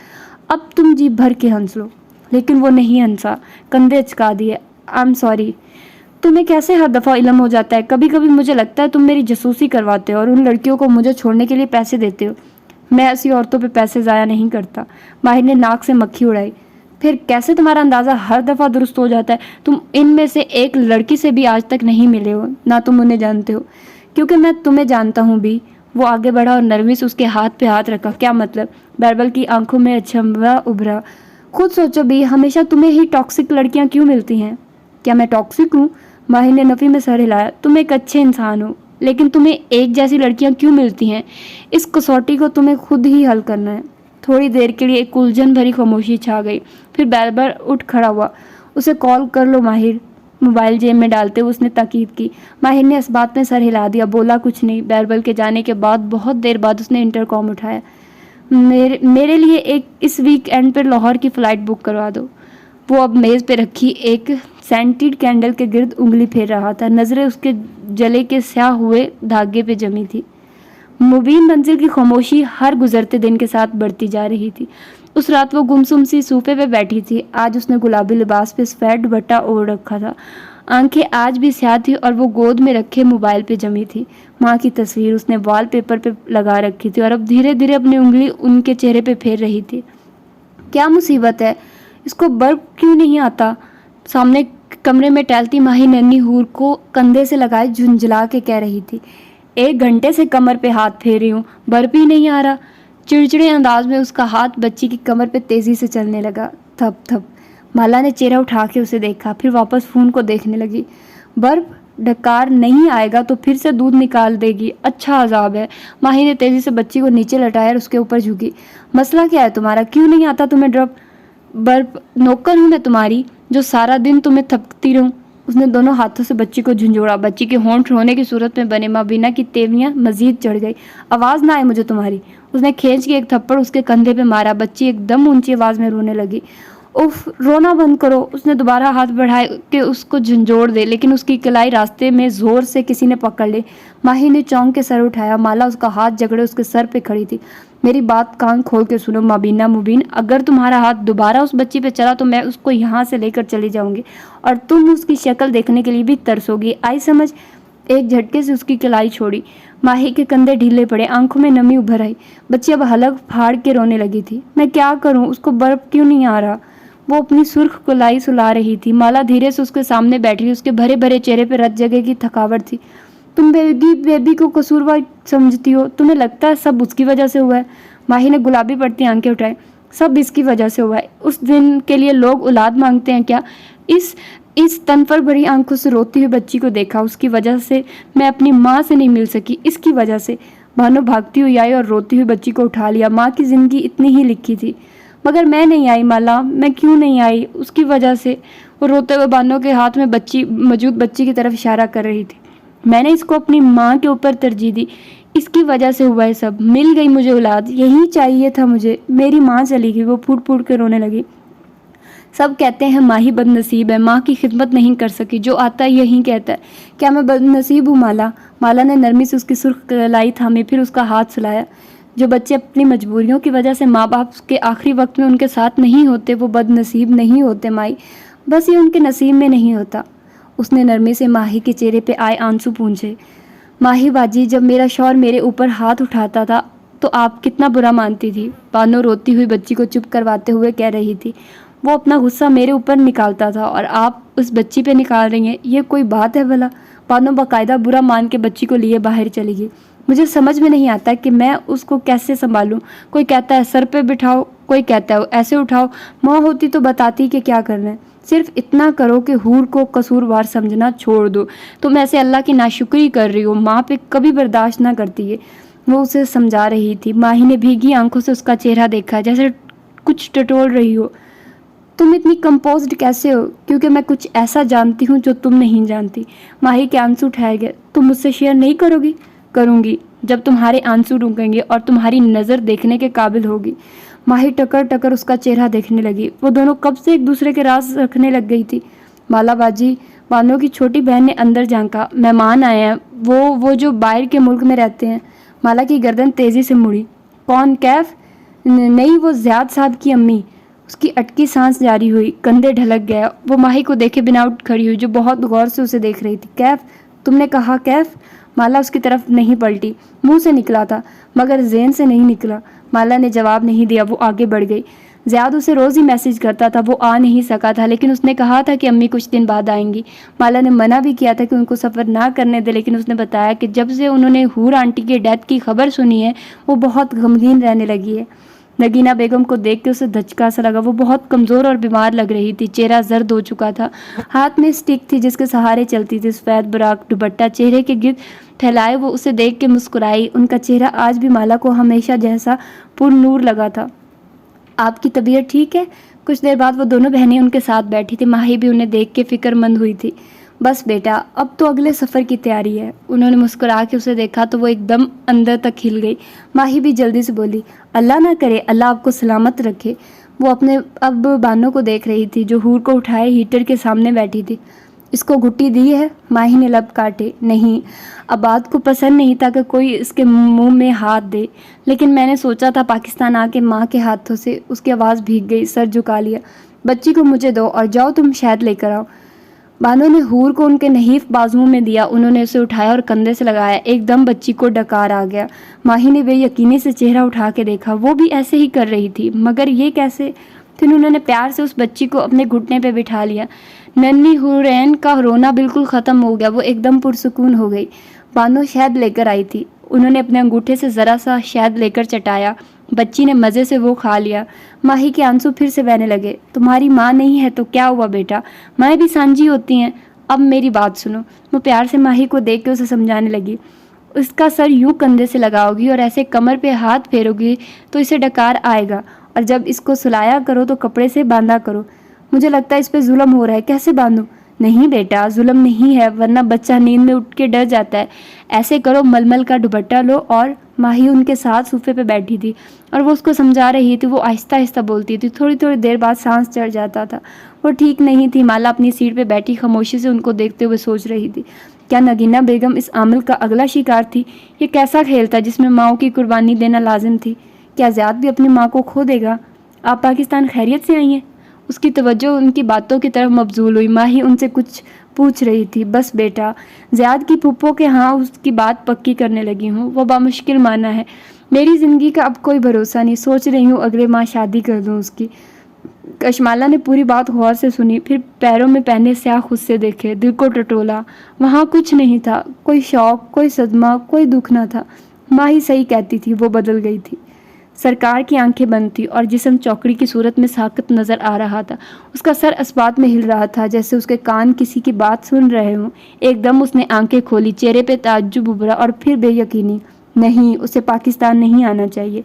Speaker 1: اب تم جی بھر کے ہنس لو، لیکن وہ نہیں ہنسا، کندھے اچکا دیے۔ I am sorry. تمہیں کیسے ہر دفعہ علم ہو جاتا ہے؟ کبھی کبھی مجھے لگتا ہے تم میری جاسوسی کرواتے ہو اور ان لڑکیوں کو مجھے چھوڑنے کے لیے پیسے دیتے ہو۔ میں ایسی عورتوں پہ پیسے ضائع نہیں کرتا۔ ماہر نے ناک سے مکھی اڑائی۔ پھر کیسے تمہارا اندازہ ہر دفعہ درست ہو جاتا ہے؟ تم ان میں سے ایک لڑکی سے بھی آج تک نہیں ملے ہو، نہ تم انہیں جانتے ہو۔ کیونکہ میں تمہیں جانتا ہوں بھی۔ وہ آگے بڑھا اور نرمی سے اس کے ہاتھ پہ ہاتھ رکھا۔ کیا مطلب؟ بیربل کی آنکھوں میں اچھمبا ابھرا۔ خود سوچو بھی، ہمیشہ تمہیں ہی ٹاکسک لڑکیاں کیوں ملتی ہیں؟ کیا میں ٹاکسک ہوں؟ ماہر نے نفی میں سر ہلایا۔ تم ایک اچھے انسان ہو، لیکن تمہیں ایک جیسی لڑکیاں کیوں ملتی ہیں؟ اس کسوٹی کو تمہیں خود ہی حل کرنا ہے۔ تھوڑی دیر کے لیے ایک الجھن بھری خاموشی چھا گئی، پھر بیربل اٹھ کھڑا ہوا۔ اسے کال کر لو ماہر، موبائل جیب میں ڈالتے ہوئے اس نے تاکید کی۔ ماہر نے اس بات میں سر ہلا دیا، بولا کچھ نہیں۔ بیربل کے جانے کے بعد بہت دیر بعد اس نے انٹر کام اٹھایا۔ میرے لیے ایک اس ویک اینڈ پر لاہور کی فلائٹ بک کروا دو۔ وہ اب میز پہ رکھی ایک سینٹیڈ کینڈل کے گرد انگلی پھیر رہا تھا، نظریں اس کے جلے کے سیاہ ہوئے دھاگے پہ جمی تھی۔ مبین منزل کی خاموشی ہر گزرتے دن کے ساتھ بڑھتی جا رہی تھی۔ اس رات وہ گمسم سی صوفے پہ بیٹھی تھی۔ آج اس نے گلابی لباس پہ سفید دوپٹہ اوڑھ رکھا تھا۔ آنکھیں آج بھی سیاہ تھی اور وہ گود میں رکھے موبائل پہ جمی تھی۔ ماں کی تصویر اس نے وال پیپر پہ لگا رکھی تھی اور اب دھیرے دھیرے اپنی انگلی ان کے چہرے پہ پھیر رہی تھی۔ کیا مصیبت ہے؟ اس کو برف کیوں نہیں آتا؟ سامنے کمرے میں ٹہلتی ماہی ننھی حور کو کندھے سے لگائے جھنجھلا کے کہہ رہی تھی۔ 1 گھنٹے سے کمر پہ ہاتھ پھیر رہی ہوں، برف ہی نہیں آ رہا۔ چڑچڑے انداز میں اس کا ہاتھ بچی کی کمر پہ تیزی سے چلنے لگا۔ تھپ تھپ۔ مالا نے چہرہ اٹھا کے اسے دیکھا، پھر واپس فون کو دیکھنے لگی۔ برف ڈکار نہیں آئے گا تو پھر سے دودھ نکال دے گی، اچھا عذاب ہے۔ ماہی نے تیزی سے بچی کو نیچے لٹایا اور اس کے اوپر جھکی۔ مسئلہ کیا ہے تمہارا؟ کیوں نہیں آتا تمہیں برف؟ نوکر ہوں میں تمہاری جو سارا دن تمہیں تھپکتی رہوں؟ اس نے دونوں ہاتھوں سے بچی کو جھنجھوڑا۔ بچی کے ہونٹ رونے کی صورت میں بنے مابینہ کی تیویاں مزید چڑھ گئی۔ آواز نہ آئے مجھے تمہاری۔ اس نے کھینچ کے ایک تھپڑ اس کے کندھے پہ مارا۔ بچی ایک دم اونچی آواز میں رونے لگی۔ اف، رونا بند کرو۔ اس نے دوبارہ ہاتھ بڑھائے کہ اس کو جھنجھوڑ دے، لیکن اس کی کلائی راستے میں زور سے کسی نے پکڑ لی۔ ماہی نے چونک کے سر اٹھایا۔ مالا اس کا ہاتھ جکڑے اس کے سر پہ کھڑی تھی۔ میری بات کان کھول کے سنو مابینہ مبین، اگر تمہارا ہاتھ دوبارہ اس بچی پہ چلا تو میں اس کو یہاں سے لے کر چلی جاؤں گی اور تم اس کی شکل دیکھنے کے لیے بھی ترسو گی، آئی سمجھ؟ ایک جھٹکے سے اس کی کلائی چھوڑی۔ ماہی کے کندھے ڈھیلے پڑے، آنکھوں میں نمی ابھر آئی۔ بچی اب حلق پھاڑ کے رونے لگی تھی۔ میں کیا کروں؟ اس کو برف کیوں نہیں آ رہا؟ وہ اپنی سرخ کلائی سلا رہی تھی۔ مالا دھیرے سے اس کے سامنے بیٹھی، اس کے بھرے بھرے چہرے پہ رت جگہ کی تھکاوٹ تھی۔ تم بیبی کو قصوروار سمجھتی ہو؟ تمہیں لگتا ہے سب اس کی وجہ سے ہوا ہے؟ ماہی نے گلابی پڑتی آنکھیں اٹھائیں۔ سب اس کی وجہ سے ہوا ہے؟ اس دن کے لیے لوگ اولاد مانگتے ہیں کیا؟ اس تنفر بھری آنکھوں سے روتی ہوئی بچی کو دیکھا۔ اس کی وجہ سے میں اپنی ماں سے نہیں مل سکی، اس کی وجہ سے۔ بانو بھاگتی ہوئی آئی اور روتی ہوئی بچی کو اٹھا لیا۔ ماں کی زندگی اتنی ہی لکھی تھی، مگر میں نہیں آئی مالا، میں کیوں نہیں آئی؟ اس کی وجہ سے۔ وہ روتے ہوئے بانو کے ہاتھ میں موجود بچی کی طرف اشارہ کر رہی تھی۔ میں نے اس کو اپنی ماں کے اوپر ترجیح دی، اس کی وجہ سے ہوا ہے سب۔ مل گئی مجھے اولاد، یہی چاہیے تھا مجھے۔ میری ماں چلی گئی۔ وہ پھوٹ پھوٹ کے رونے لگی۔ سب کہتے ہیں ماہی بد نصیب ہے، ماں کی خدمت نہیں کر سکی، جو آتا ہے یہی کہتا ہے۔ کیا میں بد نصیب ہوں مالا؟ مالا نے نرمی سے اس کی سرخ کلائی تھامی، پھر اس کا ہاتھ سلایا۔ جو بچے اپنی مجبوریوں کی وجہ سے ماں باپ کے آخری وقت میں ان کے ساتھ نہیں ہوتے، وہ بد نصیب نہیں ہوتے مائی، بس یہ ان کے نصیب میں نہیں ہوتا۔ اس نے نرمی سے ماہی کے چہرے پہ آئے آنسو پونچھے۔ ماہی باجی، جب میرا شوہر میرے اوپر ہاتھ اٹھاتا تھا تو آپ کتنا برا مانتی تھی؟ بانو روتی ہوئی بچی کو چپ کرواتے ہوئے کہہ رہی تھی۔ وہ اپنا غصہ میرے اوپر نکالتا تھا اور آپ اس بچی پہ نکال رہی ہیں، یہ کوئی بات ہے بھلا؟ بانو باقاعدہ برا مان کے بچی کو لیے باہر چلی گئی۔ مجھے سمجھ میں نہیں آتا کہ میں اس کو کیسے سنبھالوں۔ کوئی کہتا ہے سر پہ بٹھاؤ، کوئی کہتا ہے ایسے اٹھاؤ۔ ماں ہوتی تو بتاتی کہ کیا کرنا ہے۔ صرف اتنا کرو کہ حور کو قصوروار سمجھنا چھوڑ دو۔ تم ایسے اللہ کی ناشکری کر رہی ہو، ماں پہ کبھی برداشت نہ کرتی ہے۔ وہ اسے سمجھا رہی تھی۔ ماہی نے بھیگی آنکھوں سے اس کا چہرہ دیکھا، جیسے کچھ ٹٹول رہی ہو۔ تم اتنی کمپوزڈ کیسے ہو؟ کیونکہ میں کچھ ایسا جانتی ہوں جو تم نہیں جانتی۔ ماہی کے آنسو ٹھہر گئے۔ تم مجھ سے شیئر نہیں کرو گی؟ کروں گی، جب تمہارے آنسو رکیں گے اور تمہاری نظر دیکھنے کے قابل ہوگی۔ ماہی ٹکر ٹکر اس کا چہرہ دیکھنے لگی۔ وہ دونوں کب سے ایک دوسرے کے راز رکھنے لگ گئی تھی۔ مالا باجی، بانو کی چھوٹی بہن نے اندر جھانکا۔ مہمان آئے ہیں، وہ جو باہر کے ملک میں رہتے ہیں۔ مالا کی گردن تیزی سے مڑی۔ کون؟ کیف؟ نہیں، وہ زیاد صاحب کی امی۔ اس کی اٹکی سانس جاری ہوئی، کندھے ڈھلک گیا۔ وہ ماہی کو دیکھے بنا اٹھ کھڑی ہوئی، جو بہت غور سے اسے دیکھ رہی تھی۔ کیف؟ تم نے کہا کیف؟ مالا اس کی طرف نہیں پلٹی۔ منہ سے نکلا تھا مگر ذہن سے نہیں نکلا۔ مالا نے جواب نہیں دیا۔ وہ آگے بڑھ گئی۔ زیاد اسے روز ہی میسج کرتا تھا، وہ آ نہیں سکا تھا، لیکن اس نے کہا تھا کہ امی کچھ دن بعد آئیں گی۔ مالا نے منع بھی کیا تھا کہ ان کو سفر نہ کرنے دے، لیکن اس نے بتایا کہ جب سے انہوں نے حور آنٹی کے ڈیتھ کی خبر سنی ہے، وہ بہت غمگین رہنے لگی ہے۔ نگینہ بیگم کو دیکھ کے اسے دھچکا سا لگا۔ وہ بہت کمزور اور بیمار لگ رہی تھی، چہرہ زرد ہو چکا تھا۔ ہاتھ میں اسٹک تھی جس کے سہارے چلتی تھی۔ سفید براق دوپٹہ چہرے کے گرد پھیلائے وہ اسے دیکھ کے مسکرائی۔ ان کا چہرہ آج بھی مالا کو ہمیشہ جیسا پر نور لگا تھا۔ آپ کی طبیعت ٹھیک ہے؟ کچھ دیر بعد وہ دونوں بہنیں ان کے ساتھ بیٹھی تھی۔ ماہی بھی انہیں دیکھ کے فکر مند ہوئی تھی۔ بس بیٹا، اب تو اگلے سفر کی تیاری ہے۔ انہوں نے مسکرا کے اسے دیکھا تو وہ ایک دم اندر تک ہل گئی۔ ماہی بھی جلدی سے بولی، اللہ نہ کرے، اللہ آپ کو سلامت رکھے۔ وہ اپنے اب بانو کو دیکھ رہی تھی جو حور کو اٹھائے ہیٹر کے سامنے بیٹھی تھی۔ اس کو گھٹی دی ہے؟ ماہی نے لب کاٹے۔ نہیں، عباد کو پسند نہیں تھا کہ کوئی اس کے منہ میں ہاتھ دے، لیکن میں نے سوچا تھا پاکستان آ کے ماں کے ہاتھوں سے۔ اس کی آواز بھیگ گئی، سر جھکا لیا۔ بچی کو مجھے دو اور جاؤ تم شہد لے کر آؤ۔ بانو نے حور کو ان کے نحیف بازوؤں میں دیا، انہوں نے اسے اٹھایا اور کندھے سے لگایا۔ ایک دم بچی کو ڈکار آ گیا۔ ماہی نے بے یقینی سے چہرہ اٹھا کے دیکھا، وہ بھی ایسے ہی کر رہی تھی، مگر یہ کیسے؟ پھر انہوں نے پیار سے اس بچی کو اپنے گھٹنے پہ بٹھا لیا۔ ننھی حورین کا رونا بالکل ختم ہو گیا، وہ ایک دم پرسکون ہو گئی۔ بانو شہد لے کر آئی تھی، انہوں نے اپنے انگوٹھے سے ذرا سا شہد لے کر چٹایا، بچی نے مزے سے وہ کھا لیا۔ ماہی کے آنسو پھر سے بہنے لگے۔ تمہاری ماں نہیں ہے تو کیا ہوا بیٹا، مائیں بھی سانجھی ہوتی ہیں۔ اب میری بات سنو۔ وہ پیار سے ماہی کو دیکھ کے اسے سمجھانے لگی، اس کا سر یوں کندھے سے لگاؤ گی اور ایسے کمر پہ ہاتھ پھیرو گی تو اسے ڈکار آئے گا، اور جب اس کو سلایا کرو تو کپڑے سے باندھا کرو۔ مجھے لگتا ہے اس پہ ظلم ہو رہا ہے، کیسے باندھوں؟ نہیں بیٹا، ظلم نہیں ہے، ورنہ بچہ نیند میں اٹھ کے ڈر جاتا ہے۔ ایسے کرو، ململ کا دوپٹہ لو۔ اور ماہی ان کے ساتھ صوفے پہ بیٹھی تھی اور وہ اس کو سمجھا رہی تھی۔ وہ آہستہ آہستہ بولتی تھی، تھوڑی تھوڑی دیر بعد سانس چڑھ جاتا تھا۔ وہ ٹھیک نہیں تھی۔ مالا اپنی سیٹ پہ بیٹھی خاموشی سے ان کو دیکھتے ہوئے سوچ رہی تھی، کیا نگینہ بیگم اس عامل کا اگلا شکار تھی؟ یہ کیسا کھیل تھا جس میں ماؤں کی قربانی دینا لازم تھی؟ کیا زیاد بھی اپنی ماں کو کھو دے گا؟ آپ پاکستان خیریت سے آئی ہیں؟ اس کی توجہ ان کی باتوں کی طرف مبذول ہوئی۔ ماہی ان سے کچھ پوچھ رہی تھی۔ بس بیٹا، زیاد کی پھپھو کے ہاں اس کی بات پکی کرنے لگی ہوں، وہ بامشکل مانا ہے۔ میری زندگی کا اب کوئی بھروسہ نہیں، سوچ رہی ہوں اگلے ماہ شادی کر دوں اس کی۔ کشمالہ نے پوری بات غور سے سنی، پھر پیروں میں پہنے سیاہ خود سے دیکھے، دل کو ٹٹولا۔ وہاں کچھ نہیں تھا، کوئی شوق، کوئی صدمہ، کوئی دکھ نہ تھا۔ ماہی صحیح کہتی تھی، وہ بدل گئی تھی۔ سرکار کی آنکھیں بند تھی اور جسم چوکڑی کی صورت میں ساکت نظر آ رہا تھا۔ اس کا سر اسبات میں ہل رہا تھا جیسے اس کے کان کسی کی بات سن رہے ہوں۔ ایک دم اس نے آنکھیں کھولی، چہرے پہ تعجب ابھرا اور پھر بے یقینی۔ نہیں، اسے پاکستان نہیں آنا چاہیے۔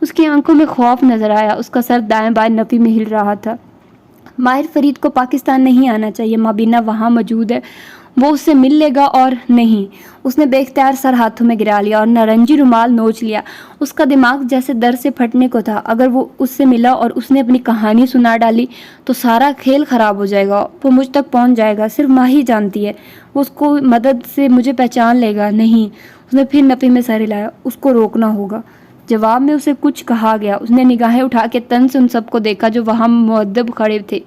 Speaker 1: اس کی آنکھوں میں خوف نظر آیا، اس کا سر دائیں بائیں نفی میں ہل رہا تھا۔ ماہر فرید کو پاکستان نہیں آنا چاہیے، مابینہ وہاں موجود ہے، وہ اس سے مل لے گا۔ اور نہیں، اس نے بے اختیار سر ہاتھوں میں گرا لیا اور نارنجی رومال نوچ لیا۔ اس کا دماغ جیسے در سے پھٹنے کو تھا۔ اگر وہ اس سے ملا اور اس نے اپنی کہانی سنا ڈالی تو سارا کھیل خراب ہو جائے گا، وہ مجھ تک پہنچ جائے گا۔ صرف ماہی جانتی ہے، وہ اس کو مدد سے مجھے پہچان لے گا۔ نہیں، اس نے پھر نفی میں سر ہلایا، اس کو روکنا ہوگا۔ جواب میں اسے کچھ کہا گیا۔ اس نے نگاہیں اٹھا کے تن سے ان سب کو دیکھا جو وہاں مؤدب کھڑے تھے،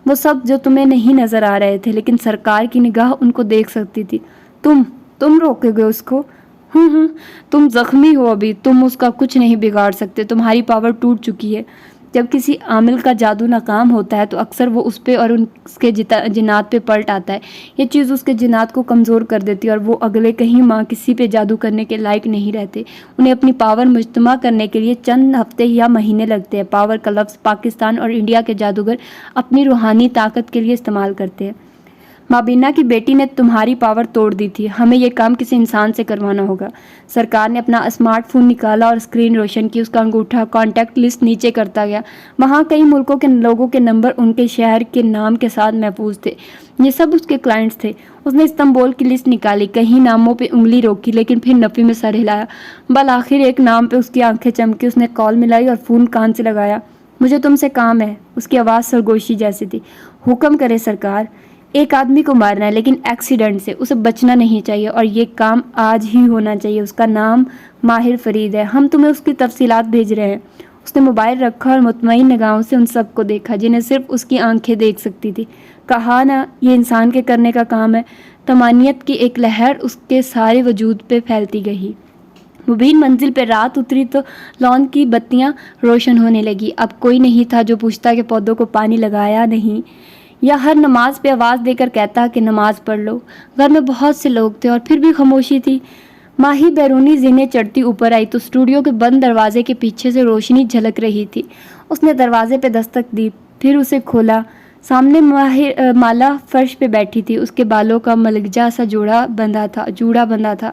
Speaker 1: وہ سب جو تمہیں نہیں نظر آ رہے تھے، لیکن سرکار کی نگاہ ان کو دیکھ سکتی تھی۔ تم روکے گے اس کو؟ تم زخمی ہو ابھی، تم اس کا کچھ نہیں بگاڑ سکتے، تمہاری پاور ٹوٹ چکی ہے۔ جب کسی عامل کا جادو ناکام ہوتا ہے تو اکثر وہ اس پہ اور اس کے جنات پہ پلٹ آتا ہے۔ یہ چیز اس کے جنات کو کمزور کر دیتی ہے اور وہ اگلے کہیں ماہ کسی پہ جادو کرنے کے لائق نہیں رہتے۔ انہیں اپنی پاور مجتمع کرنے کے لیے چند ہفتے یا مہینے لگتے ہیں۔ پاور کا لفظ پاکستان اور انڈیا کے جادوگر اپنی روحانی طاقت کے لیے استعمال کرتے ہیں۔ مابینہ کی بیٹی نے تمہاری پاور توڑ دی تھی، ہمیں یہ کام کسی انسان سے کروانا ہوگا۔ سرکار نے اپنا اسمارٹ فون نکالا اور اسکرین روشن کی۔ اس کا انگوٹھا کانٹیکٹ لسٹ نیچے کرتا گیا۔ وہاں کئی ملکوں کے لوگوں کے نمبر ان کے شہر کے نام کے ساتھ محفوظ تھے، یہ سب اس کے کلائنٹس تھے۔ اس نے استنبول کی لسٹ نکالی، کہیں ناموں پہ انگلی روکی لیکن پھر نفی میں سر ہلایا۔ بالآخر ایک نام پہ اس کی آنکھیں چمکی، اس نے کال ملائی اور فون کان سے لگایا۔ مجھے تم سے کام ہے، اس کی آواز سرگوشی جیسی تھی۔ حکم کرے سرکار۔ ایک آدمی کو مارنا ہے لیکن ایکسیڈنٹ سے، اسے بچنا نہیں چاہیے اور یہ کام آج ہی ہونا چاہیے۔ اس کا نام ماہر فرید ہے، ہم تمہیں اس کی تفصیلات بھیج رہے ہیں۔ اس نے موبائل رکھا اور مطمئن نگاہوں سے ان سب کو دیکھا جنہیں صرف اس کی آنکھیں دیکھ سکتی تھی۔ کہا نا، یہ انسان کے کرنے کا کام ہے۔ طمانینت کی ایک لہر اس کے سارے وجود پہ پھیلتی گئی۔ مبین منزل پہ رات اتری تو لان کی بتیاں روشن ہونے لگی۔ اب کوئی نہیں تھا جو پوچھتا کہ پودوں کو پانی لگایا نہیں، یا ہر نماز پہ آواز دے کر کہتا کہ نماز پڑھ لو۔ گھر میں بہت سے لوگ تھے اور پھر بھی خاموشی تھی۔ ماہی بیرونی زینے چڑھتی اوپر آئی تو اسٹوڈیو کے بند دروازے کے پیچھے سے روشنی جھلک رہی تھی۔ اس نے دروازے پہ دستک دی، پھر اسے کھولا۔ سامنے مالا فرش پہ بیٹھی تھی، اس کے بالوں کا ملگجا سا جوڑا بندھا تھا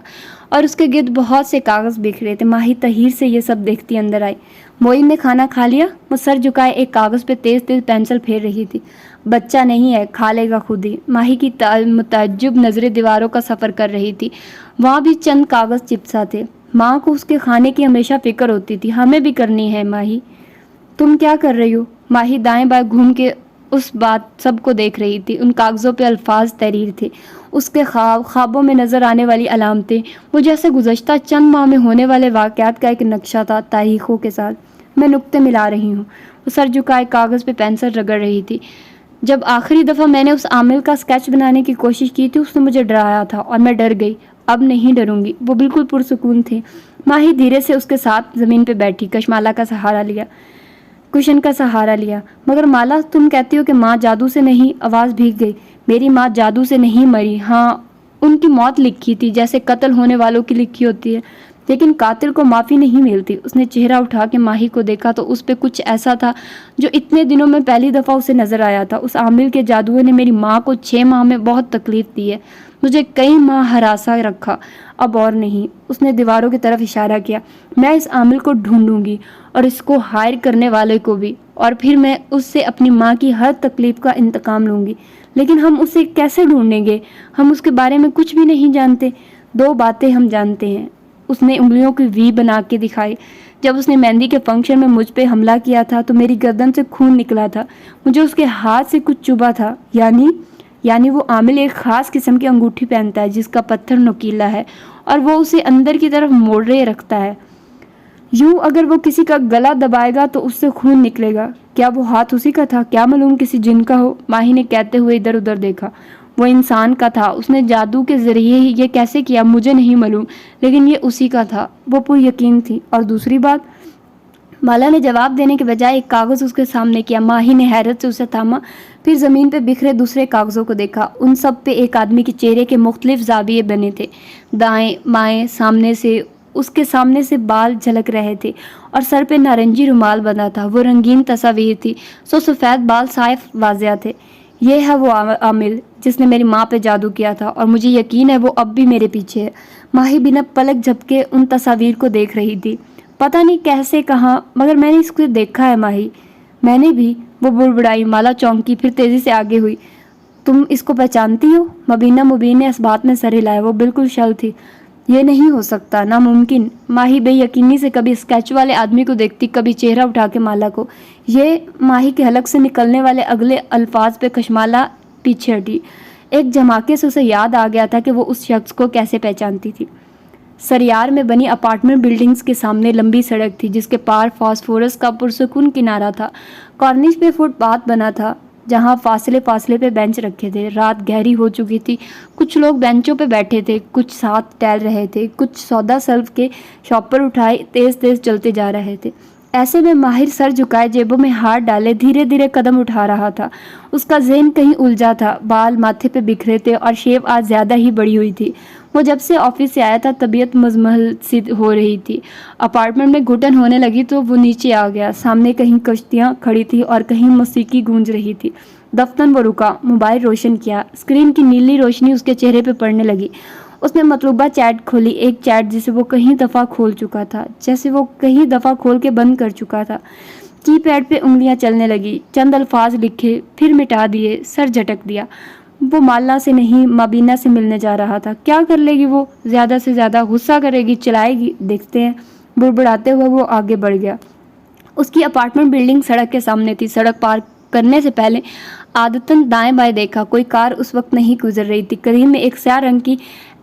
Speaker 1: اور اس کے گرد بہت سے کاغذ بکھرے تھے۔ ماہی تحیر سے یہ سب دیکھتی اندر آئی۔ موئن نے کھانا کھا لیا؟ وہ سر جھکائے ایک کاغذ پہ تیز تیز پینسل پھیر رہی تھی۔ بچہ نہیں ہے، کھا لے گا خود ہی۔ ماہی کی متعجب نظریں دیواروں کا سفر کر رہی تھی، وہاں بھی چند کاغذ چپسا تھے۔ ماں کو اس کے کھانے کی ہمیشہ فکر ہوتی تھی، ہمیں بھی کرنی ہے ماہی۔ تم کیا کر رہی ہو؟ ماہی دائیں بائیں گھوم کے اس بات سب کو دیکھ رہی تھی۔ ان کاغذوں پہ الفاظ تحریر تھے، اس کے خوابوں میں نظر آنے والی علامتیں، وہ جیسے گزشتہ چند ماہ میں ہونے والے واقعات کا ایک نقشہ تھا، تاریخوں کے ساتھ۔ میں نقطے ملا رہی ہوں۔ وہ سر جھکائے کاغذ پہ پینسل رگڑ رہی تھی۔ جب آخری دفعہ میں نے اس عامل کا اسکیچ بنانے کی کوشش کی تھی اس نے مجھے ڈرایا تھا اور میں ڈر گئی. اب نہیں ڈروں گی. وہ بالکل پرسکون تھے. ماہی دھیرے سے اس کے ساتھ زمین پہ بیٹھی کشن کا سہارا لیا. مگر مالا تم کہتی ہو کہ ماں جادو سے نہیں. آواز بھیگ گئی. میری ماں جادو سے نہیں مری. ہاں ان کی موت لکھی تھی جیسے قتل ہونے والوں کی لکھی ہوتی ہے, لیکن قاتل کو معافی نہیں ملتی. اس نے چہرہ اٹھا کے ماہی کو دیکھا تو اس پہ کچھ ایسا تھا جو اتنے دنوں میں پہلی دفعہ اسے نظر آیا تھا. اس عامل کے جادوئے نے میری ماں کو 6 ماہ میں بہت تکلیف دی ہے. مجھے کئی ماہ ہراساں رکھا. اب اور نہیں. اس نے دیواروں کی طرف اشارہ کیا. میں اس عامل کو ڈھونڈوں گی اور اس کو ہائر کرنے والے کو بھی, اور پھر میں اس سے اپنی ماں کی ہر تکلیف کا انتقام لوں گی. لیکن ہم اسے کیسے ڈھونڈیں گے؟ ہم اس کے بارے میں کچھ بھی نہیں جانتے. 2 باتیں ہم جانتے ہیں. اس نے انگلیوں کی وی بنا کے دکھائی. جب اس نے مہندی کے فنکشن میں مجھ پہ حملہ کیا تھا تو میری گردن سے خون نکلا تھا. مجھے اس کے ہاتھ سے کچھ چبھا تھا. یعنی وہ عامل ایک خاص قسم کی انگوٹھی پہنتا ہے جس کا پتھر نوکیلا ہے اور وہ اسے اندر کی طرف موڑے رکھتا ہے. یوں اگر وہ کسی کا گلا دبائے گا تو اس سے خون نکلے گا. کیا وہ ہاتھ اسی کا تھا؟ کیا معلوم کسی جن کا ہو. ماہی نے کہتے ہوئے ادھر ادھر دیکھا. وہ انسان کا تھا. اس نے جادو کے ذریعے ہی یہ کیسے کیا مجھے نہیں معلوم, لیکن یہ اسی کا تھا. وہ پر یقین تھی. اور دوسری بات؟ مالا نے جواب دینے کے بجائے ایک کاغذ اس کے سامنے کیا. ماہی نے حیرت سے اسے تھاما, پھر زمین پہ بکھرے دوسرے کاغذوں کو دیکھا. ان سب پہ ایک آدمی کے چہرے کے مختلف زاویے بنے تھے. دائیں بائیں سامنے سے اس کے سامنے سے بال جھلک رہے تھے اور سر پہ نارنجی رومال بندھا تھا. وہ رنگین تصاویر تھی. سفید بال صاف واضح تھے. یہ ہے وہ عامل جس نے میری ماں پہ جادو کیا تھا, اور مجھے یقین ہے وہ اب بھی میرے پیچھے ہے. ماہی بنا پلک جھپکے ان تصاویر کو دیکھ رہی تھی. پتہ نہیں کیسے کہاں, مگر میں نے اس کو دیکھا ہے ماہی. میں نے بھی. وہ بڑبڑائی. مالا چونکی, پھر تیزی سے آگے ہوئی. تم اس کو پہچانتی ہو؟ مبین نے اس بات میں سر ہلایا. وہ بالکل شل تھی. یہ نہیں ہو سکتا, ناممکن. ماہی بے یقینی سے کبھی اسکیچ والے آدمی کو دیکھتی, کبھی چہرہ اٹھا کے مالا کو. یہ ماہی کے حلق سے نکلنے والے اگلے الفاظ پہ کشمالا پیچھے ہٹی. ایک جھماکے سے اسے یاد آ گیا تھا کہ وہ اس شخص کو کیسے پہچانتی تھی. سریار میں بنی اپارٹمنٹ بلڈنگز کے سامنے لمبی سڑک تھی جس کے پار فاسفورس کا پرسکون کنارہ تھا. کارنش پہ فٹ پاتھ بنا تھا جہاں فاصلے پہ بینچ رکھے تھے. رات گہری ہو چکی تھی. کچھ لوگ بینچوں پہ بیٹھے تھے, کچھ ساتھ ٹہل رہے تھے, کچھ سودا سلف کے شاپر اٹھائے تیز چلتے جا رہے تھے. ایسے میں ماہر سر جھکائے جیبوں میں ہاتھ ڈالے دھیرے دھیرے قدم اٹھا رہا تھا. اس کا ذہن کہیں الجھا تھا. بال ماتھے پہ بکھرے تھے اور شیو آج زیادہ ہی بڑی ہوئی تھی. وہ جب سے آفس سے آیا تھا طبیعت مزمحل سی ہو رہی تھی. اپارٹمنٹ میں گھٹن ہونے لگی تو وہ نیچے آ گیا. سامنے کہیں کشتیاں کھڑی تھی اور کہیں موسیقی گونج رہی تھی. دفتن وہ رکا, موبائل روشن کیا. اسکرین کی نیلی روشنی اس کے چہرے پہ پڑنے لگی. اس نے مطلوبہ چیٹ کھولی, ایک چیٹ جسے وہ کئی دفعہ کھول چکا تھا, جیسے وہ کئی دفعہ کھول کے بند کر چکا تھا. کی پیڈ پہ انگلیاں چلنے لگی. چند الفاظ لکھے, پھر مٹا دیے. سر جھٹک دیا. وہ مالا سے نہیں مبینہ سے ملنے جا رہا تھا. کیا کر لے گی وہ؟ زیادہ سے زیادہ غصہ کرے گی, چلائے گی, دیکھتے ہیں. بڑبڑاتے ہوئے وہ آگے بڑھ گیا. اس کی اپارٹمنٹ بلڈنگ سڑک کے سامنے تھی. سڑک پار کرنے سے پہلے عادتاً دائیں بائیں دیکھا. کوئی کار اس وقت نہیں گزر رہی تھی. قریب میں ایک سیاہ رنگ کی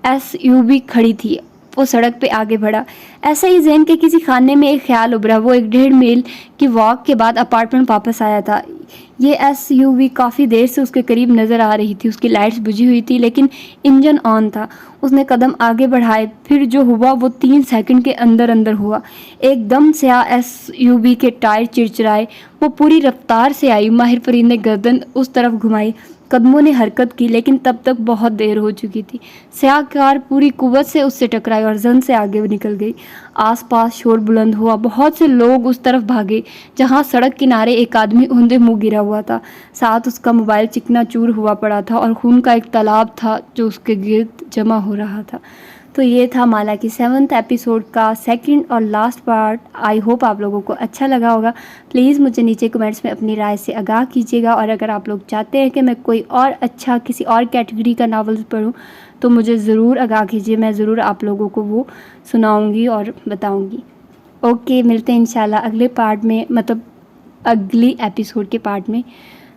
Speaker 1: SUV کھڑی تھی. وہ سڑک پہ آگے بڑھا. ایسا ہی ذہن کے کسی خانے میں ایک خیال ابھرا. وہ 1.5 میل کی واک کے بعد اپارٹمنٹ واپس آیا تھا. یہ SUV کافی دیر سے اس کے قریب نظر آ رہی تھی. اس کی لائٹس بجھی ہوئی تھی لیکن انجن آن تھا. اس نے قدم آگے بڑھائے. پھر جو ہوا وہ 3 سیکنڈ کے اندر ہوا. ایک دم سیاہ SUV کے ٹائر چرچرائے. وہ پوری رفتار سے آئی. ماہر فرید نے گردن اس طرف گھمائی. قدموں نے حرکت کی لیکن تب تک بہت دیر ہو چکی تھی. سیاہ کار پوری قوت سے اس سے ٹکرائی اور زن سے آگے نکل گئی. آس پاس شور بلند ہوا. بہت سے لوگ اس طرف بھاگے جہاں سڑک کنارے ایک آدمی اوندے منہ گرا ہوا تھا. ساتھ اس کا موبائل چکنا چور ہوا پڑا تھا اور خون کا ایک تالاب تھا جو اس کے گرد جمع ہو رہا تھا. تو یہ تھا مالا کی 7th ایپیسوڈ کا 2nd اور لاسٹ پارٹ. آئی ہوپ آپ لوگوں کو اچھا لگا ہوگا. پلیز مجھے نیچے کمنٹس میں اپنی رائے سے آگاہ کیجیے گا, اور اگر آپ لوگ چاہتے ہیں کہ میں کوئی اور اچھا کسی اور کیٹیگری کا ناول پڑھوں تو مجھے ضرور آگاہ کیجیے. میں ضرور آپ لوگوں کو وہ سناؤں گی اور بتاؤں گی. اوکے, ملتے ہیں انشاءاللہ اگلے پارٹ میں, مطلب اگلی ایپیسوڈ کے پارٹ میں.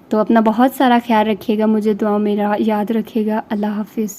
Speaker 1: تو اپنا بہت سارا خیال رکھیے گا, مجھے دعاؤں میں یاد رکھیے گا. اللہ حافظ.